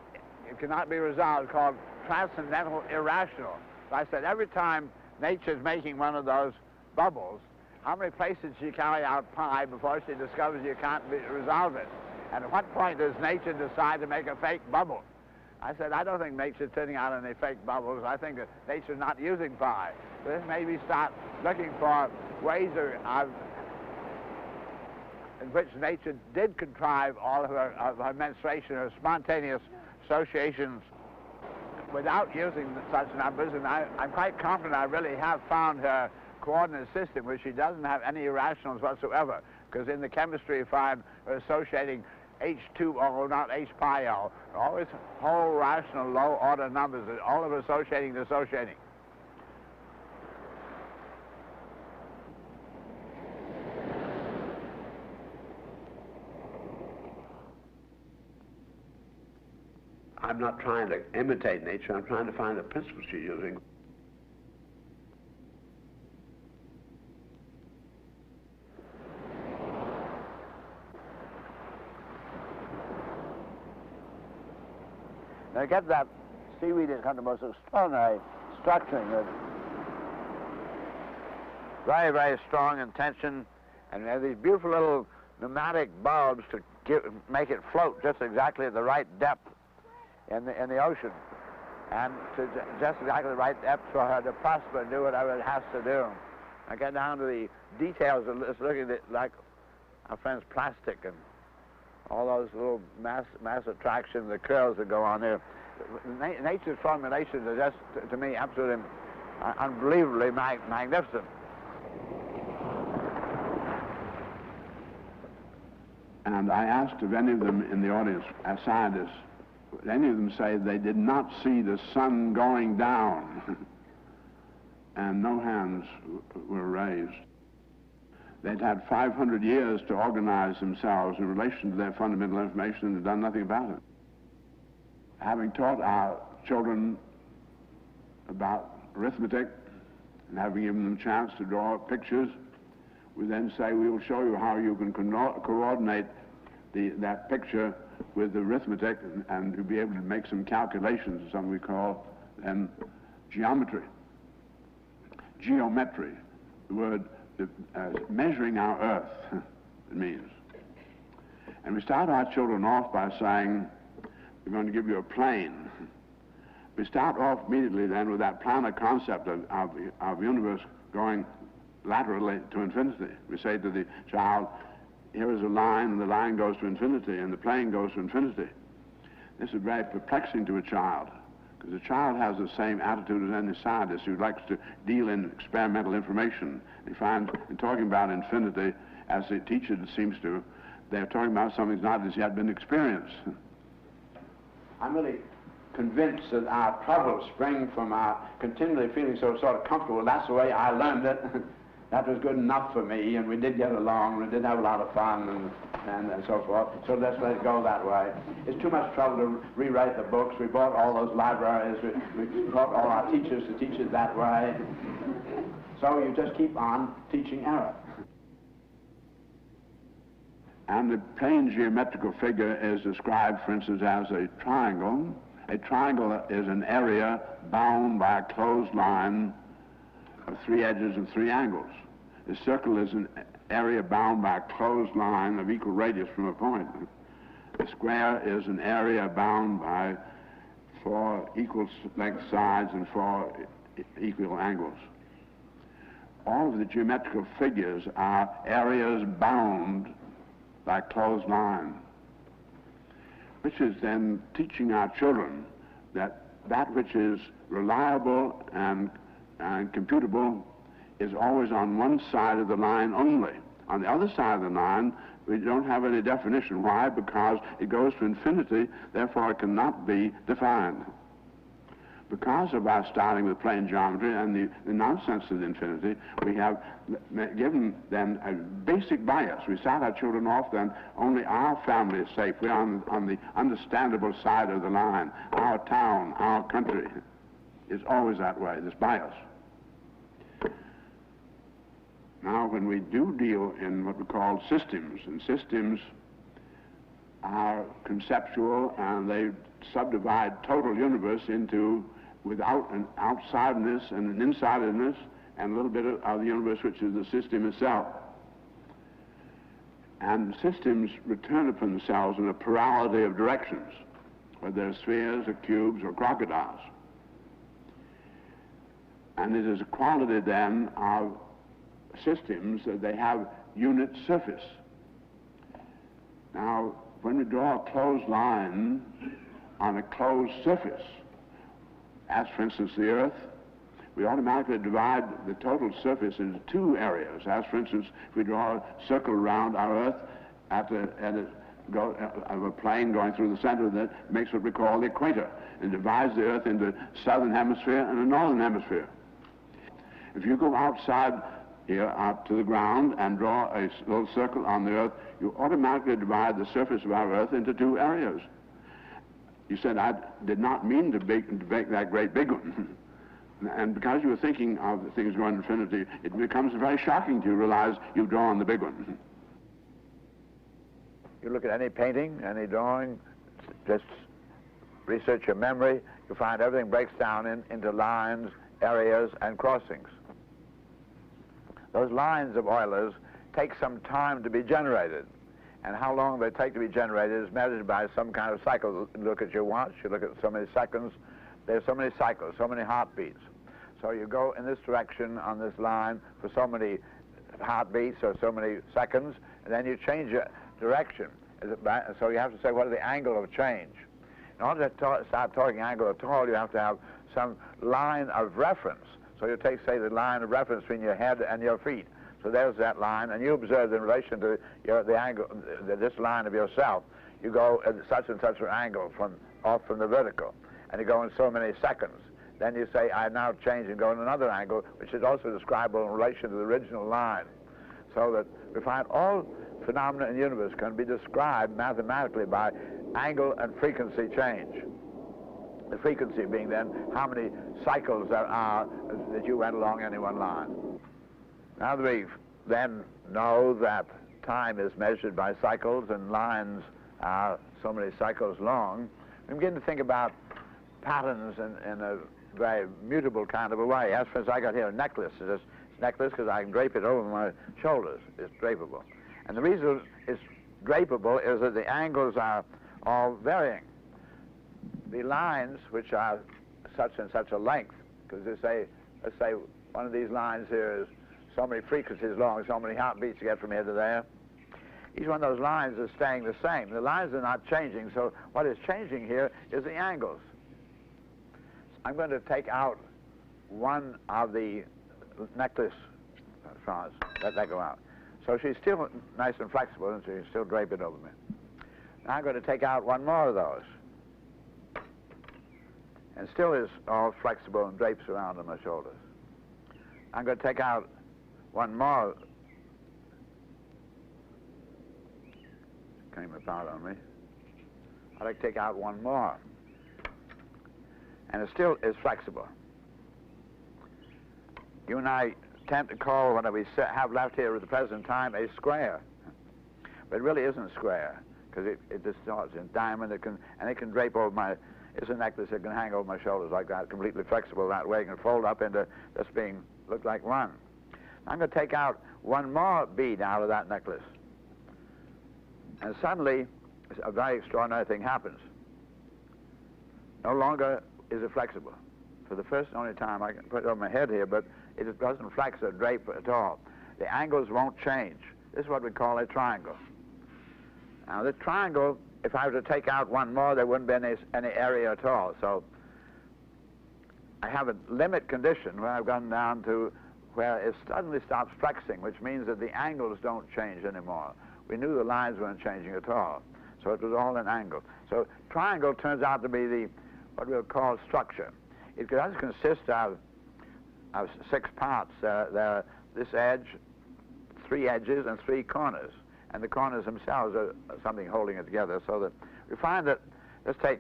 cannot be resolved, called transcendental irrational. So I said, every time nature's making one of those bubbles, how many places she carry out pi before she discovers you can't resolve it? And at what point does nature decide to make a fake bubble? I said, I don't think nature's turning out any fake bubbles. I think that nature's not using pi. So this made me start looking for ways in which nature did contrive all of her menstruation, her spontaneous associations without using such numbers. And I'm quite confident I really have found her coordinate system where she doesn't have any irrationals whatsoever. Because in the chemistry you find her associating H2O, not H pi O. Always whole rational low order numbers, all of associating dissociating. I'm not trying to imitate nature, I'm trying to find the principles she's using. Now get that seaweed is kind of most extraordinary structuring. Very, very strong in tension, and they have these beautiful little pneumatic bulbs to make it float just exactly at the right depth in the ocean, and to just exactly the right depth for her to prosper and do whatever it has to do. I get down to the details of this, looking at it like our friend's plastic and all those little mass attraction, the curls that go on there. Nature's formulations are just, to me, absolutely unbelievably magnificent. And I asked if any of them in the audience, as scientists, would any of them say they did not see the sun going down? And no hands were raised. They'd had 500 years to organize themselves in relation to their fundamental information and had done nothing about it. Having taught our children about arithmetic and having given them a chance to draw pictures, we then say we will show you how you can coordinate that picture with arithmetic and to be able to make some calculations, something we call then geometry. Geometry, the word measuring our earth, it means. And we start our children off by saying, we're going to give you a plane. We start off immediately then with that planar concept of universe going laterally to infinity. We say to the child, here is a line, and the line goes to infinity, and the plane goes to infinity. This is very perplexing to a child, because the child has the same attitude as any scientist who likes to deal in experimental information. He finds, in talking about infinity, as the teacher seems to, they're talking about something that's not as yet been experienced. I'm really convinced that our troubles spring from our continually feeling so sort of comfortable. That's the way I learned it. That was good enough for me, and we did get along, and we did have a lot of fun, and so forth. So let's let it go that way. It's too much trouble to rewrite the books. We bought all those libraries. We taught all our teachers to teach it that way. So you just keep on teaching error. And the plane geometrical figure is described, for instance, as a triangle. A triangle is an area bound by a closed line of 3 edges and 3 angles. A circle is an area bound by a closed line of equal radius from a point. A square is an area bound by 4 equal length sides and 4 equal angles. All of the geometrical figures are areas bound by a closed line, which is then teaching our children that that which is reliable and computable is always on one side of the line only. On the other side of the line, we don't have any definition. Why? Because it goes to infinity, therefore it cannot be defined. Because of our starting with plane geometry and the nonsense of infinity, we have given then a basic bias. We start our children off then, only our family is safe. We're on the understandable side of the line. Our town, our country is always that way, this bias. Now, when we do deal in what we call systems, and systems are conceptual and they subdivide total universe into without an outsideness and an insidedness and a little bit of the universe which is the system itself. And systems return upon themselves in a plurality of directions, whether they're spheres or cubes or crocodiles. And it is a quality then of systems that they have unit surface. Now, when we draw a closed line on a closed surface, as for instance the Earth, we automatically divide the total surface into 2 areas. As for instance, if we draw a circle around our Earth of a plane going through the center of it, makes what we call the equator, and divides the Earth into southern hemisphere and a northern hemisphere. If you go outside here, out to the ground, and draw a little circle on the Earth, you automatically divide the surface of our Earth into 2 areas. You said, I did not mean to make that great big one. And because you were thinking of the things going to infinity, it becomes very shocking to realize you've drawn the big one. You look at any painting, any drawing, just research your memory, you find everything breaks down into lines, areas, and crossings. Those lines of Euler's take some time to be generated. And how long they take to be generated is measured by some kind of cycle. You look at your watch, you look at so many seconds, there's so many cycles, so many heartbeats. So you go in this direction on this line for so many heartbeats or so many seconds, and then you change your direction. So you have to say, what is the angle of change? In order to start talking angle at all, you have to have some line of reference. So you take, say, the line of reference between your head and your feet. So there's that line, and you observe in relation to the angle, this line of yourself. You go at such and such an angle off from the vertical, and you go in so many seconds. Then you say, I now change and go in another angle, which is also describable in relation to the original line. So that we find all phenomena in the universe can be described mathematically by angle and frequency change. The frequency being then how many cycles there are that you went along any one line. Now that we then know that time is measured by cycles and lines are so many cycles long, we begin to think about patterns in a very mutable kind of a way. As for instance, I got here a necklace. It's a necklace because I can drape it over my shoulders. It's drapable. And the reason it's drapable is that the angles are all varying. The lines, which are such and such a length, because let's say one of these lines here is so many frequencies long, so many heartbeats you get from here to there. Each one of those lines is staying the same. The lines are not changing, so what is changing here is the angles. I'm going to take out one of the necklace strands. Let that go out. So she's still nice and flexible, and she can still drape it over me. Now I'm going to take out one more of those. And still is all flexible and drapes around on my shoulders. I'm going to take out one more. Came apart on me. I'd like to take out one more. And it still is flexible. You and I tend to call what we have left here at the present time a square. But it really isn't square, because it distorts in diamond, and it can drape over my, it's a necklace that can hang over my shoulders like that, completely flexible that way. It can fold up into just being, look like one. I'm going to take out one more bead out of that necklace. And suddenly, a very extraordinary thing happens. No longer is it flexible. For the first and only time, I can put it on my head here, but it doesn't flex or drape at all. The angles won't change. This is what we call a triangle. Now, the triangle, if I were to take out one more, there wouldn't be any area at all. So I have a limit condition where I've gone down to where it suddenly stops flexing, which means that the angles don't change anymore. We knew the lines weren't changing at all, so it was all an angle. So triangle turns out to be what we'll call structure. It does consist of 6 parts. This edge, 3 edges, and 3 corners. And the corners themselves are something holding it together, so that we find that, let's take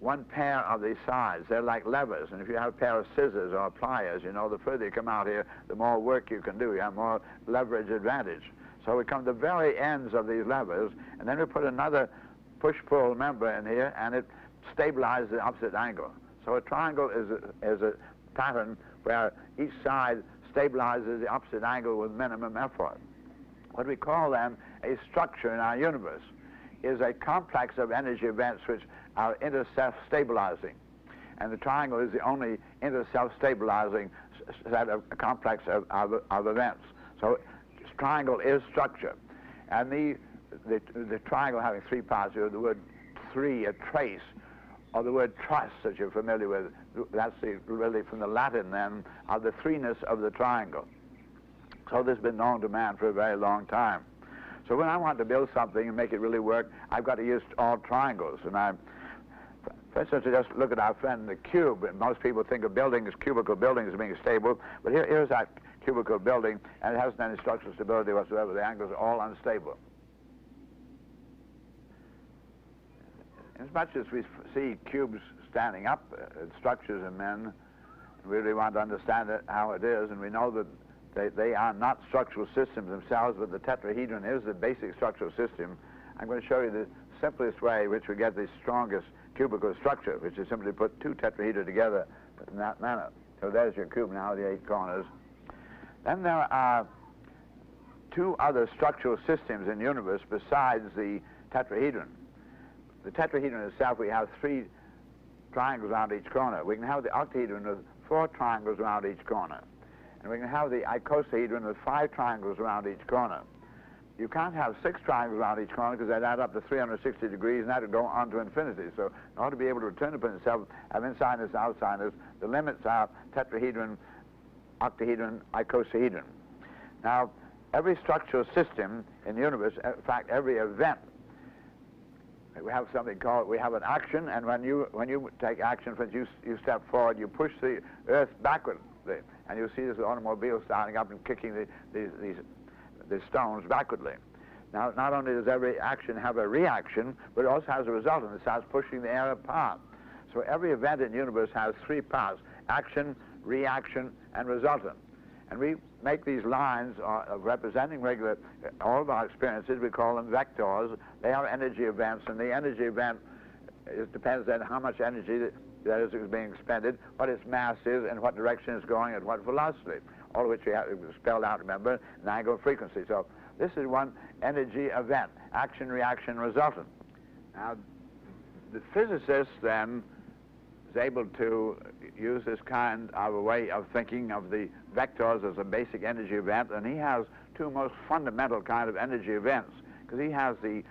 one pair of these sides. They're like levers, and if you have a pair of scissors or pliers, you know, the further you come out here, the more work you can do. You have more leverage advantage. So we come to the very ends of these levers, and then we put another push-pull member in here, and it stabilizes the opposite angle. So a triangle is a pattern where each side stabilizes the opposite angle with minimum effort. What we call then a structure in our universe is a complex of energy events which are inter-self-stabilizing. And the triangle is the only inter-self-stabilizing set of a complex of events. So triangle is structure. And the triangle having 3 parts, the word 3, a trace, or the word truss that you're familiar with, that's really from the Latin then, of the 3-ness of the triangle. So this has been known to man for a very long time. So when I want to build something and make it really work, I've got to use all triangles. And for instance, just look at our friend the cube. And most people think of buildings, cubical buildings, as being stable, but here's that cubical building, and it hasn't any structural stability whatsoever. The angles are all unstable. As much as we see cubes standing up, structures in men, we really want to understand how it is, and we know that they are not structural systems themselves, but the tetrahedron is the basic structural system. I'm going to show you the simplest way which we get the strongest cubical structure, which is simply put 2 tetrahedra together in that manner. So there's your cube now, the 8 corners. Then there are 2 other structural systems in the universe besides the tetrahedron. The tetrahedron itself, we have 3 triangles around each corner. We can have the octahedron with 4 triangles around each corner. And we can have the icosahedron with 5 triangles around each corner. You can't have 6 triangles around each corner because they'd add up to 360 degrees, and that would go on to infinity. So in order to be able to return upon itself, have insiders and outsiders, the limits are tetrahedron, octahedron, icosahedron. Now, every structural system in the universe, in fact, every event, we have something called, we have an action, and when you take action, for you step forward, you push the earth backward, and you see this automobile starting up and kicking these stones backwardly. Now, not only does every action have a reaction, but it also has a resultant. It starts pushing the air apart. So every event in the universe has three parts: action, reaction, and resultant. And we make these lines of representing all of our experiences. We call them vectors. They are energy events, and the energy event depends on how much energy that is being expended, what its mass is, and what direction it's going at what velocity, all of which we have spelled out, remember, in angular frequency. So this is one energy event: action, reaction, resultant. Now, the physicist then is able to use this kind of a way of thinking of the vectors as a basic energy event, and he has two most fundamental kind of energy events, because he has the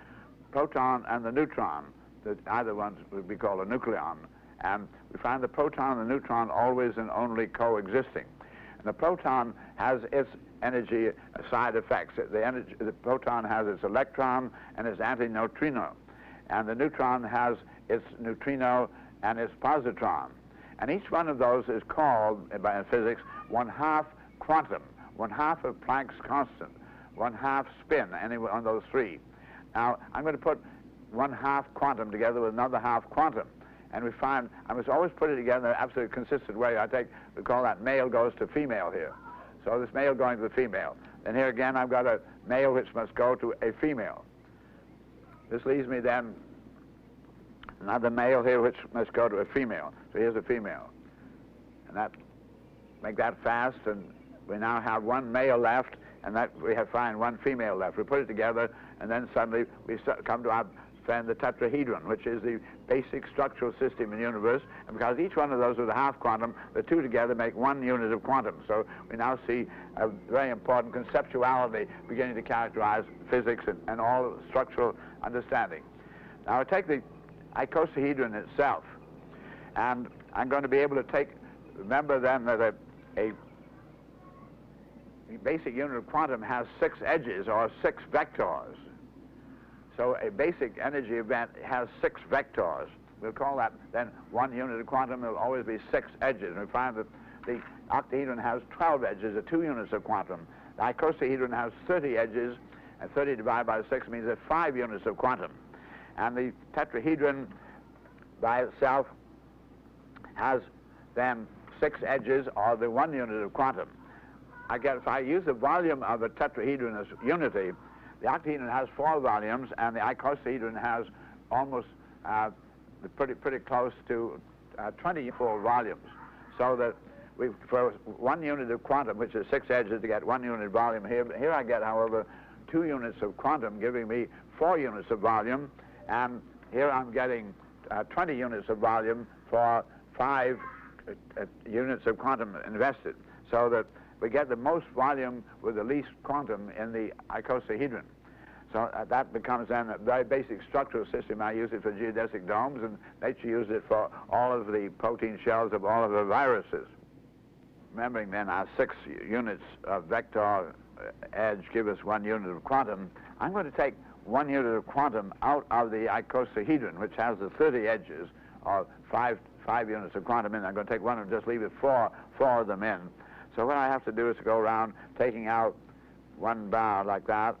proton and the neutron, that either one would be called a nucleon, and we find the proton and the neutron always and only coexisting. And the proton has its energy side effects. The proton has its electron and its antineutrino, and the neutron has its neutrino and its positron. And each one of those is called, by physics, 1/2 quantum, 1/2 of Planck's constant, 1/2 spin, any one of those three. Now, I'm going to put 1/2 quantum together with another half quantum. And we find, I must always put it together in an absolutely consistent way. We call that male goes to female here. So this male going to the female. And here again, I've got a male which must go to a female. This leaves me then another male here which must go to a female. So here's a female. And make that fast, and we now have one male left, and we find one female left. We put it together, and then suddenly we come to our friend the tetrahedron, which is the basic structural system in the universe. And because each one of those is a half quantum, the two together make one unit of quantum. So we now see a very important conceptuality beginning to characterize physics and all structural understanding. Now I take the icosahedron itself, and I'm going to be able to remember then that a basic unit of quantum has 6 edges, or 6 vectors. So a basic energy event has 6 vectors. We'll call that then one unit of quantum. There will always be 6 edges. And we find that the octahedron has 12 edges, or 2 units of quantum. The icosahedron has 30 edges, and 30 divided by 6 means that 5 units of quantum. And the tetrahedron by itself has then 6 edges, or the 1 unit of quantum. If I use the volume of a tetrahedron as unity, the octahedron has 4 volumes, and the icosahedron has almost pretty close to 24 volumes. So that for 1 unit of quantum, which is 6 edges, to get 1 unit volume here I get, however, 2 units of quantum, giving me 4 units of volume, and here I'm getting 20 units of volume for 5 units of quantum invested, so that we get the most volume with the least quantum in the icosahedron. So that becomes then a very basic structural system. I use it for geodesic domes, and nature uses it for all of the protein shells of all of the viruses. Remembering then our 6 units of vector edge give us 1 unit of quantum, I'm going to take 1 unit of quantum out of the icosahedron, which has the 30 edges, or 5 units of quantum in. I'm going to take one and just leave it 4 of them in. So what I have to do is to go around taking out 1 bar like that.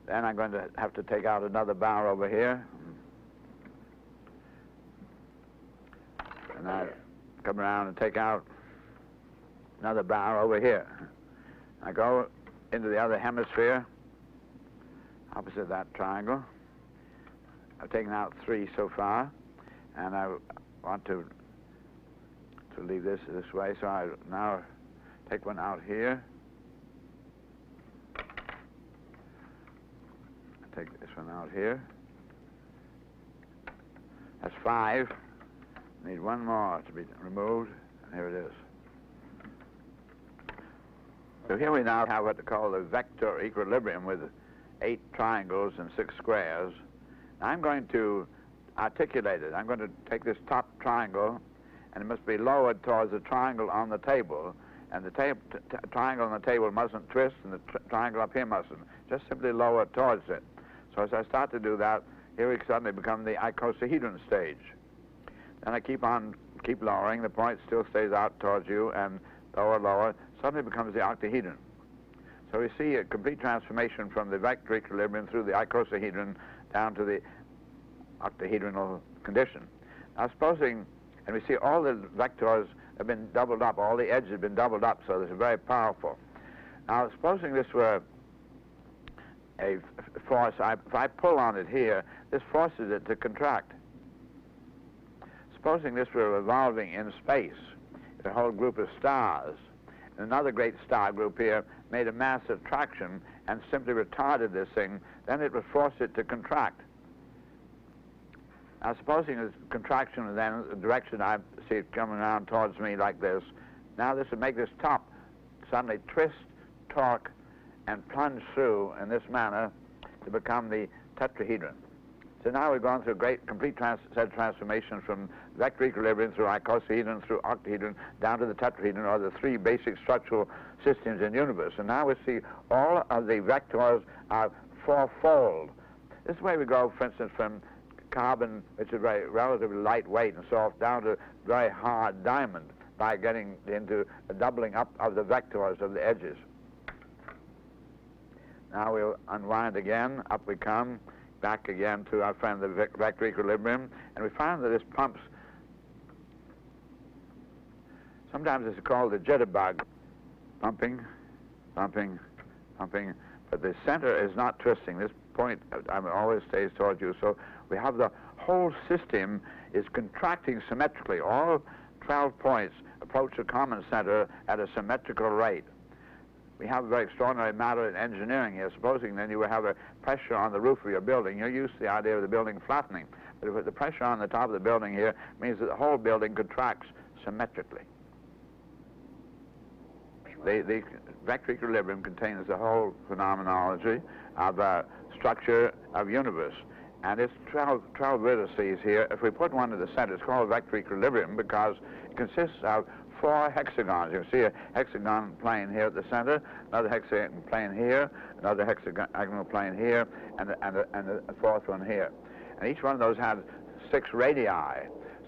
Then I'm going to have to take out another bar over here. And I come around and take out another bar over here. I go into the other hemisphere, opposite that triangle. I've taken out 3 so far, and I want to leave this way, so I now take one out here. I take this one out here. That's 5. Need 1 more to be removed, and here it is. So here we now have what they call the vector equilibrium with 8 triangles and 6 squares. Now I'm going to articulate it. I'm going to take this top triangle, and it must be lowered towards the triangle on the table, and the triangle on the table mustn't twist, and the triangle up here mustn't. Just simply lower towards it. So So as I start to do that, here we suddenly become the icosahedron stage. Then I keep lowering, the point still stays out towards you, and lower, lower, suddenly becomes the octahedron. So we see a complete transformation from the vector equilibrium through the icosahedron down to the octahedronal condition. Now supposing, and we see all the vectors have been doubled up, all the edges have been doubled up, so this is very powerful. Now supposing this were a force, if I pull on it here, this forces it to contract. Supposing this were revolving in space, a whole group of stars, and another great star group here made a mass attraction and simply retarded this thing, then it would force it to contract. Now supposing this contraction, then the direction I see it coming around towards me like this, now this would make this top suddenly twist, torque, and plunge through in this manner to become the tetrahedron. So now we've gone through a great, complete set transformation from vector equilibrium through icosahedron, through octahedron, down to the tetrahedron, or the three basic structural systems in the universe. And now we see all of the vectors are fourfold. This is the way we go, for instance, from carbon, which is very relatively lightweight and soft, down to very hard diamond by getting into a doubling up of the vectors of the edges. Now we'll unwind again, up we come, back again to our friend the vector equilibrium, and we find that this pumps, sometimes it's called the jitterbug, pumping, pumping, pumping, but the center is not twisting. This point always stays towards you, so we have the whole system is contracting symmetrically. All 12 points approach a common center at a symmetrical rate. We have a very extraordinary matter in engineering here. Supposing then you would have a pressure on the roof of your building, you're used to the idea of the building flattening. But if the pressure on the top of the building here means that the whole building contracts symmetrically. The vector equilibrium contains the whole phenomenology of structure of universe. And it's 12 vertices here. If we put one in the center, it's called vector equilibrium because it consists of 4 hexagons. You see a hexagon plane here at the center, another hexagon plane here, another hexagonal plane here, and a fourth one here. And each one of those has 6 radii.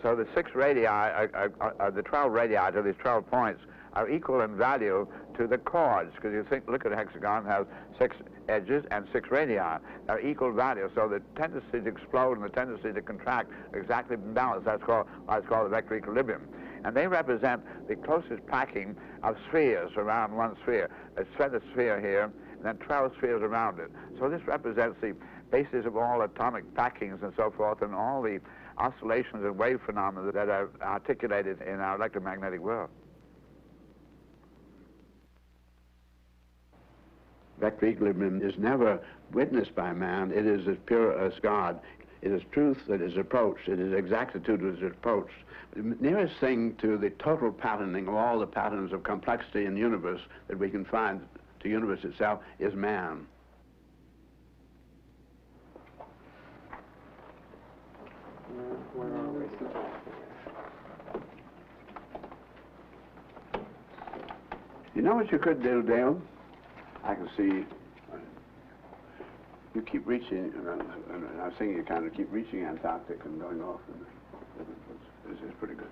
So the 6 radii, the 12 radii to these 12 points are equal in value to the chords, because you think, look at a hexagon, has 6 edges and 6 radii. They're equal value, so the tendency to explode and the tendency to contract are exactly balanced. That's why it's called the vector equilibrium. And they represent the closest packing of spheres around one sphere. A feather sphere here, and then 12 spheres around it. So this represents the basis of all atomic packings and so forth, and all the oscillations and wave phenomena that are articulated in our electromagnetic world. Vector equilibrium is never witnessed by man. It is as pure as God. It is truth that is approached. It is exactitude that is approached. The nearest thing to the total patterning of all the patterns of complexity in the universe that we can find to the universe itself is man. You know what you could do, Dale? I can see you keep reaching, and I was thinking you kind of keep reaching Antarctic and going off. And this is pretty good.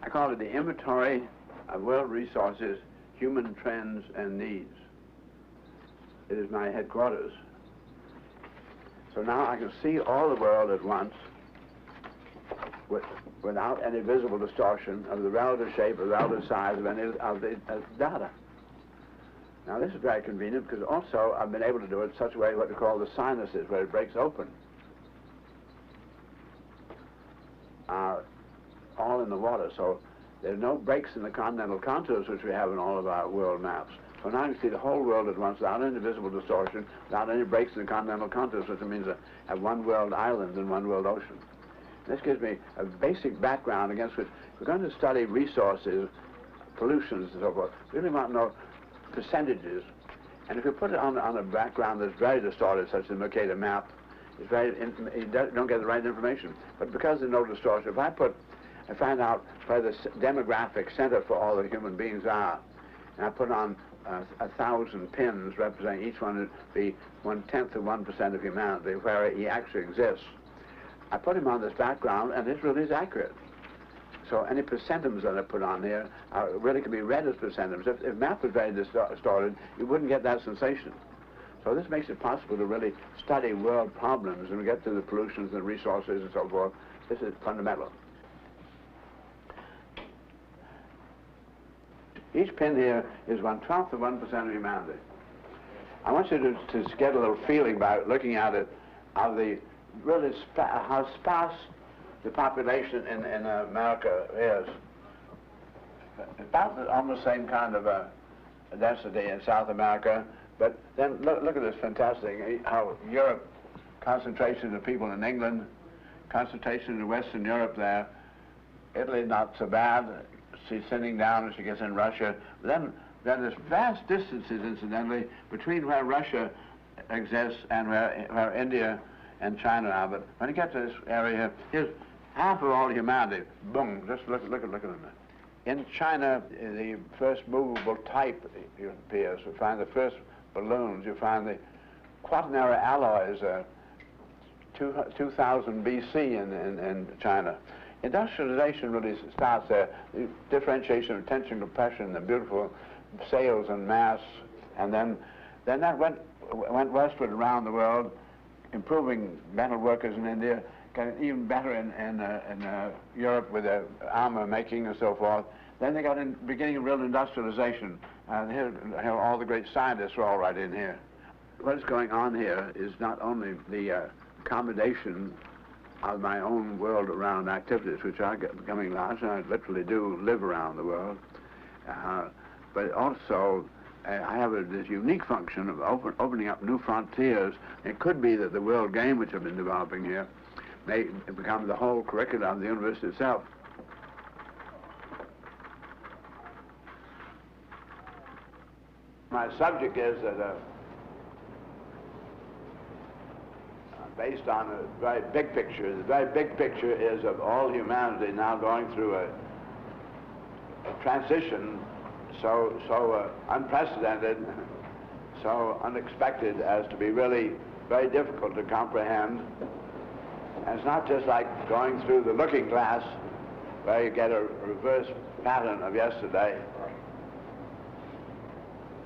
I call it the inventory of world resources, human trends, and needs. It is my headquarters. So now I can see all the world at once without any visible distortion of the relative shape or relative size of any of the data. Now this is very convenient because also I've been able to do it in such a way what we call the sinuses, where it breaks open. All in the water, so there's no breaks in the continental contours which we have in all of our world maps. So now you can see the whole world at once without any visible distortion, without any breaks in the continental contours, which means I have one world island and one world ocean. This gives me a basic background against which we're going to study resources, pollutions and so forth. We really want to know percentages, and if you put it on a background that's very distorted, such as the Mercator map, it's you don't get the right information. But because there's no distortion, if I find out where the demographic center for all the human beings are, and I put on 1,000 pins representing each one would be 1/10 of 1% of humanity, where he actually exists. I put him on this background, and this really is accurate. So any percentims that I put on here really can be read as percentims. If math was very distorted, you wouldn't get that sensation. So this makes it possible to really study world problems and get to the pollutions and resources and so forth. This is fundamental. Each pin here is 1/12 of 1% of humanity. I want you to get a little feeling by looking at it of the really how sparse the population in America is. About almost the same kind of density in South America, but then look at this fantastic, how Europe, concentration of people in England, concentration in Western Europe there, Italy not so bad, she's thinning down as she gets in Russia. Then there's vast distances, incidentally, between where Russia exists and where India and China are. But when you get to this area here, here's half of all humanity. Boom, just look at them. In China, the first movable type appears. You find the first balloons. You find the quaternary alloys, 2000 BC in China. Industrialization really starts there. The differentiation of tension, compression, the beautiful sails and masts, and then that went westward around the world, improving metal workers in India, getting even better in Europe with their armor making and so forth. Then they got in beginning of real industrialization. Here all the great scientists are all right in here. What is going on here is not only the accommodation of my own world around activities, which are becoming large, and I literally do live around the world, but also I have this unique function of opening up new frontiers. It could be that the world game which I've been developing here may become the whole curriculum of the university itself. My subject is that based on a very big picture. The very big picture is of all humanity now going through a transition so unprecedented, so unexpected as to be really very difficult to comprehend. And it's not just like going through the looking glass where you get a reverse pattern of yesterday.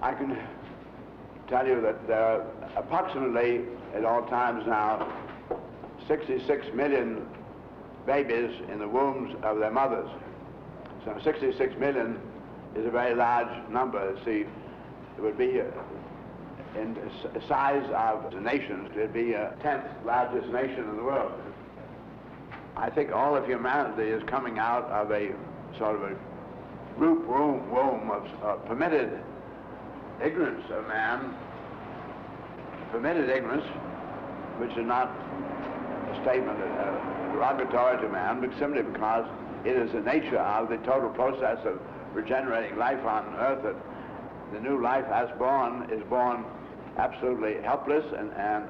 I can tell you that there are approximately, at all times now, 66 million babies in the wombs of their mothers. So 66 million is a very large number. See, it would be in the size of the nations, it would be a 10th largest nation in the world. I think all of humanity is coming out of a sort of a group womb of permitted ignorance of man, permitted ignorance, which is not a statement derogatory to man, but simply because it is the nature of the total process of regenerating life on earth, that the new life is born absolutely helpless and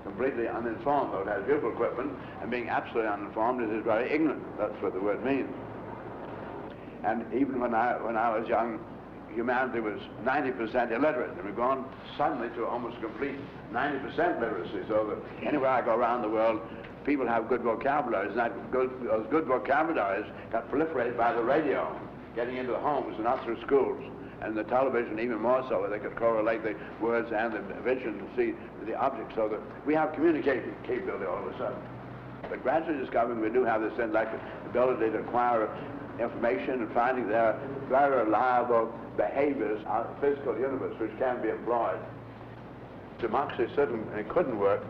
completely uninformed, though it has beautiful equipment, and being absolutely uninformed, it is very ignorant. That's what the word means. And even when I was young, humanity was 90% illiterate, and we've gone suddenly to almost complete 90% literacy, so that anywhere I go around the world, people have good vocabularies, and those good vocabularies got proliferated by the radio, getting into the homes and not through schools, and the television even more so, where they could correlate the words and the vision to see the objects, so that we have communication capability all of a sudden. But gradually discovering we do have this intellectual ability to acquire information and finding there are very reliable behaviors out of the physical universe which can be employed. Democracy certainly couldn't work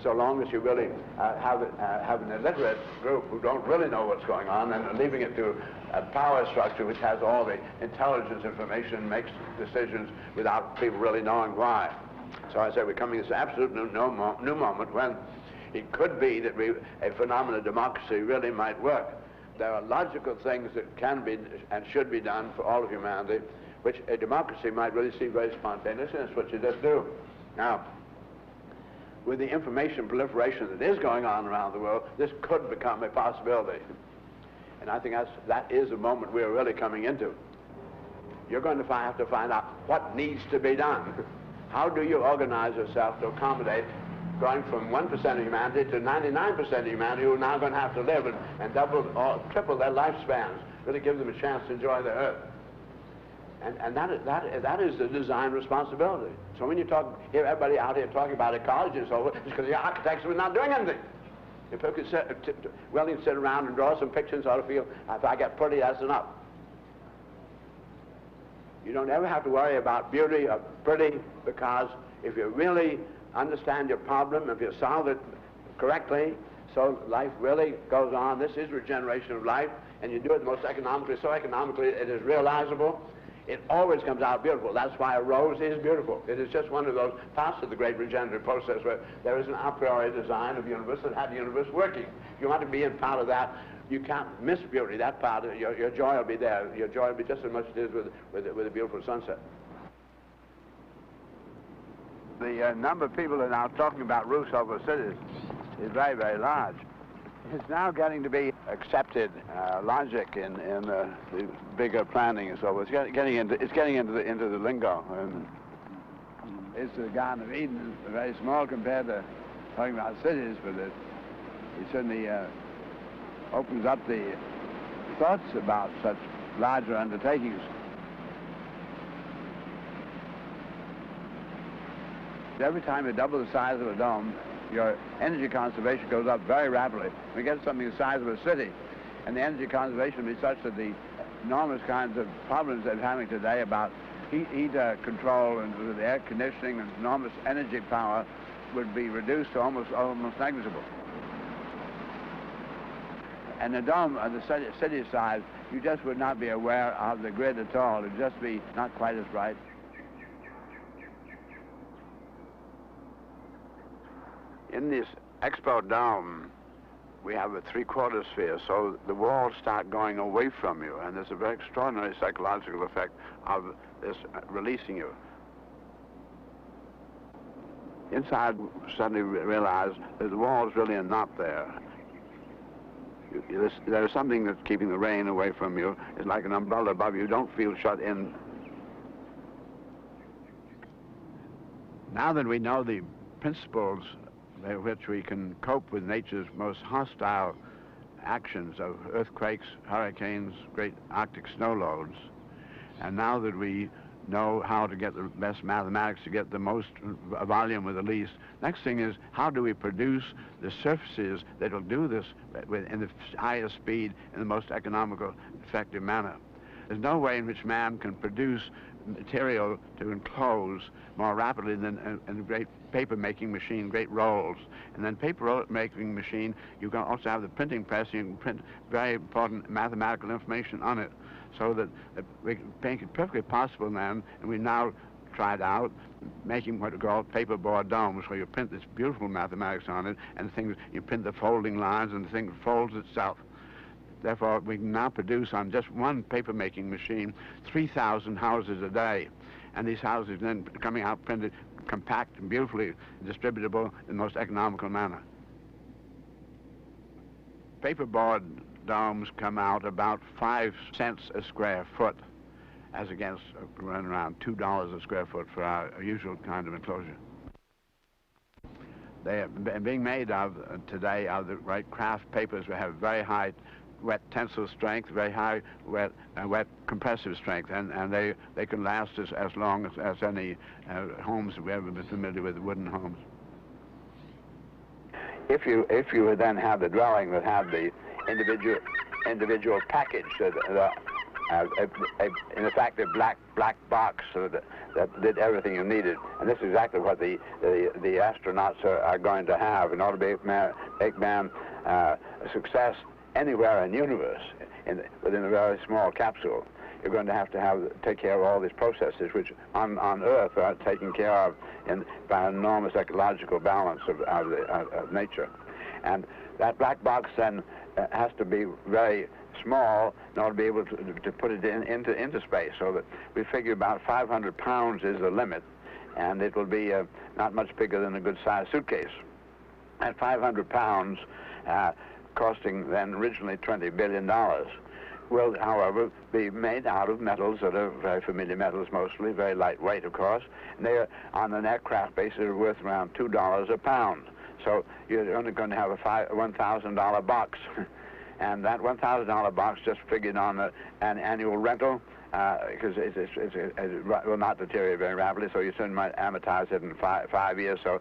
so long as you really have an illiterate group who don't really know what's going on and leaving it to a power structure which has all the intelligence information, makes decisions without people really knowing why. So I say we're coming to this absolute new moment when it could be that a phenomenon of democracy really might work. There are logical things that can be and should be done for all of humanity, which a democracy might really see very spontaneously, and that's what you just do. Now, with the information proliferation that is going on around the world, this could become a possibility. And I think that is a moment we are really coming into. you're going to have to find out what needs to be done. How do you organize yourself to accommodate going from 1% of humanity to 99% of humanity who are now going to have to live and double or triple their lifespans, really give them a chance to enjoy the earth. And that is the design responsibility. So when you hear everybody out here talking about ecology and so forth, it's because the architects are not doing anything. If people could sit around and draw some pictures and sort of feel, if I get pretty, that's enough. You don't ever have to worry about beauty or pretty, because if you really understand your problem, if you solve it correctly, so life really goes on. This is regeneration of life, and you do it most economically, so economically it is realizable. It always comes out beautiful. That's why a rose is beautiful. It is just one of those parts of the great regenerative process where there is an a priori design of the universe that had the universe working. If you want to be in part of that, you can't miss beauty. That part, your joy will be there. Your joy will be just as much as it is with a beautiful sunset. The number of people that are now talking about roofs over cities is very, very large. It's now getting to be accepted logic in the bigger planning and so forth. It's getting into the lingo. And it's the Garden of Eden. It's very small compared to talking about cities, but it certainly opens up the thoughts about such larger undertakings. Every time you double the size of a dome, your energy conservation goes up very rapidly. We get something the size of a city, and the energy conservation will be such that the enormous kinds of problems that we're having today about heat control and with the air conditioning and enormous energy power would be reduced to almost negligible. And the dome on the city side, you just would not be aware of the grid at all. It would just be not quite as bright. In this expo dome, we have a three-quarter sphere, so the walls start going away from you, and there's a very extraordinary psychological effect of this releasing you. Inside, suddenly realize that the walls really are not there. There's something that's keeping the rain away from you. It's like an umbrella above you. You don't feel shut in. Now that we know the principles by which we can cope with nature's most hostile actions of earthquakes, hurricanes, great Arctic snow loads, and now that we know how to get the best mathematics to get the most volume with the least, next thing is how do we produce the surfaces that will do this in the highest speed in the most economical, effective manner. There's no way in which man can produce material to enclose more rapidly than a great paper-making machine, great rolls. And then paper-making machine, you can also have the printing press, you can print very important mathematical information on it, so that we can make it perfectly possible then, and we now tried out making what we call paperboard domes, where you print this beautiful mathematics on it, and you print the folding lines, and the thing folds itself. Therefore, we can now produce on just one paper-making machine 3,000 houses a day. And these houses then coming out printed compact and beautifully distributable in the most economical manner. Paperboard domes come out about 5 cents a square foot, as against running around $2 a square foot for our usual kind of enclosure. They are being made of today of the right craft papers. We have very high wet tensile strength, very high wet compressive strength, and they can last as long as any homes we've ever been familiar with, wooden homes. If you would then have the dwelling that had the individual package, in effect a black box that did everything you needed, and this is exactly what the astronauts are going to have in order to make man a success anywhere in the universe, within a very small capsule. You're going to take care of all these processes which on Earth are taken care of by an enormous ecological balance of nature. And that black box then has to be very small in order to be able to put it into space, so that we figure about 500 pounds is the limit, and it will be not much bigger than a good-sized suitcase. At 500 pounds, costing then originally $20 billion, will, however, be made out of metals that are very familiar metals mostly, very lightweight, of course. And they are, on an aircraft basis, are worth around $2 a pound. So you're only going to have a $1,000 box. And that $1,000 box just figured on an annual rental, because it will not deteriorate very rapidly, so you soon might amortize it in five years. So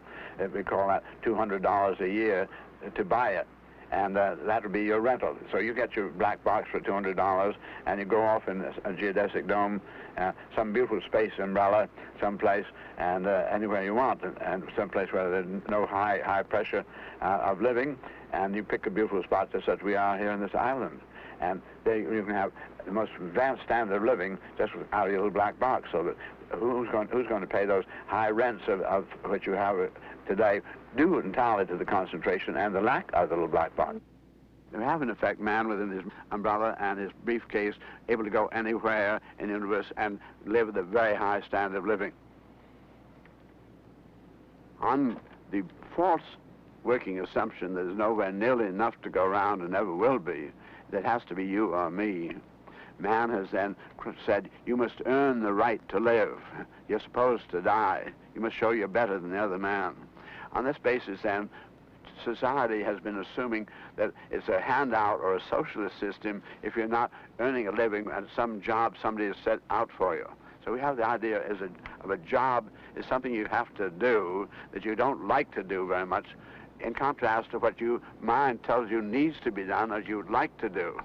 we call that $200 a year to buy it. And that would be your rental. So you get your black box for $200, and you go off in a geodesic dome, some beautiful space umbrella, someplace, and anywhere you want, and someplace where there's no high pressure of living, and you pick a beautiful spot just as we are here in this island. And there you can have the most advanced standard of living just out of your little black box. So that who's going to pay those high rents of which you have today, due entirely to the concentration and the lack of the little black box. We have, in effect, man within his umbrella and his briefcase, able to go anywhere in the universe and live at a very high standard of living. On the false working assumption that there's nowhere nearly enough to go around and never will be, that has to be you or me, man has then said, you must earn the right to live. You're supposed to die. You must show you're better than the other man. On this basis, then, society has been assuming that it's a handout or a socialist system if you're not earning a living at some job somebody has set out for you. So we have the idea of a job is something you have to do that you don't like to do very much, in contrast to what your mind tells you needs to be done as you'd like to do.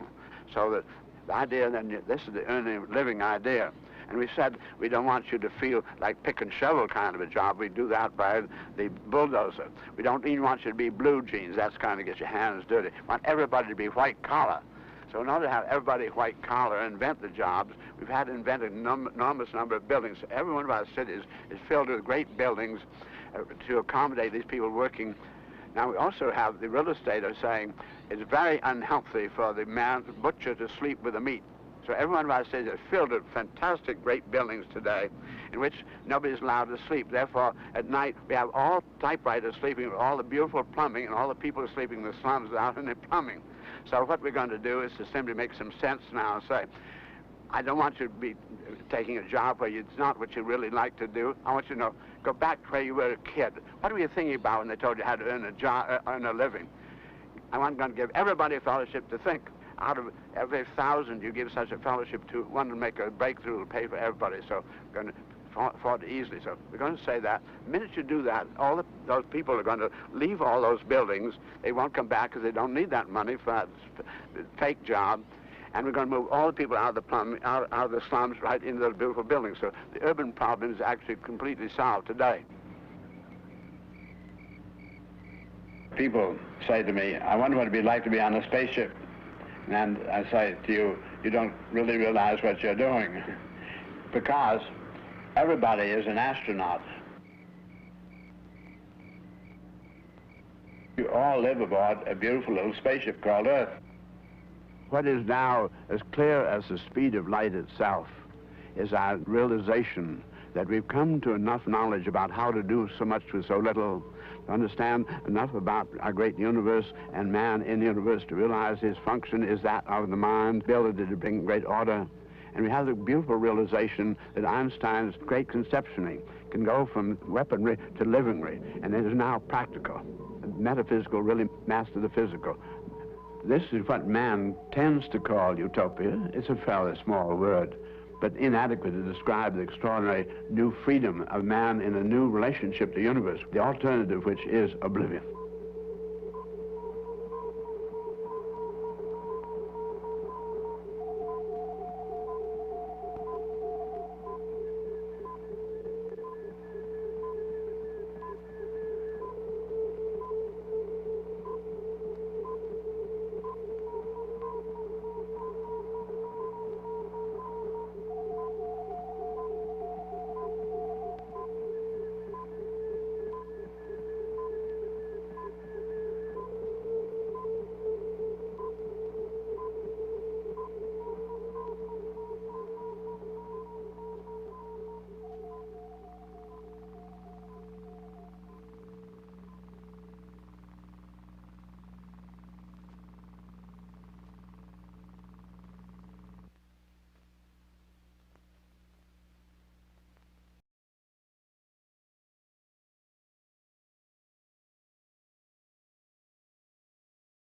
So that the idea, then, this is the earning living idea. And we said we don't want you to feel like pick and shovel kind of a job. We do that by the bulldozer. We don't even want you to be blue jeans. That's kind of gets your hands dirty. We want everybody to be white collar. So in order to have everybody white collar invent the jobs, we've had to invent an enormous number of buildings. So every one of our cities is filled with great buildings to accommodate these people working. Now we also have the real estate are saying it's very unhealthy for the butcher to sleep with the meat. So every one of our cities is filled with fantastic great buildings today in which nobody's allowed to sleep. Therefore, at night, we have all typewriters sleeping with all the beautiful plumbing and all the people sleeping in the slums without any plumbing. So what we're going to do is to simply make some sense now and say, I don't want you to be taking a job where it's not what you really like to do. I want you to know, go back to where you were a kid. What were you thinking about when they told you how to earn a living? I'm going to give everybody a fellowship to think. Out of every 1,000 you give such a fellowship to, one will make a breakthrough to pay for everybody. So we're going to afford it easily. So we're going to say that. The minute you do that, those people are going to leave all those buildings. They won't come back because they don't need that money for that fake job. And we're going to move all the people out of the slums right into those beautiful buildings. So the urban problem is actually completely solved today. People say to me, I wonder what it'd be like to be on a spaceship. And I say to you, you don't really realize what you're doing, because everybody is an astronaut. You all live aboard a beautiful little spaceship called Earth. What is now as clear as the speed of light itself is our realization that we've come to enough knowledge about how to do so much with so little, to understand enough about our great universe and man in the universe to realize his function is that of the mind, ability to bring great order. And we have the beautiful realization that Einstein's great conceptioning can go from weaponry to livingry, and it is now practical. Metaphysical really master the physical. This is what man tends to call utopia. It's a fairly small word, but inadequate to describe the extraordinary new freedom of man in a new relationship to the universe, the alternative which is oblivion.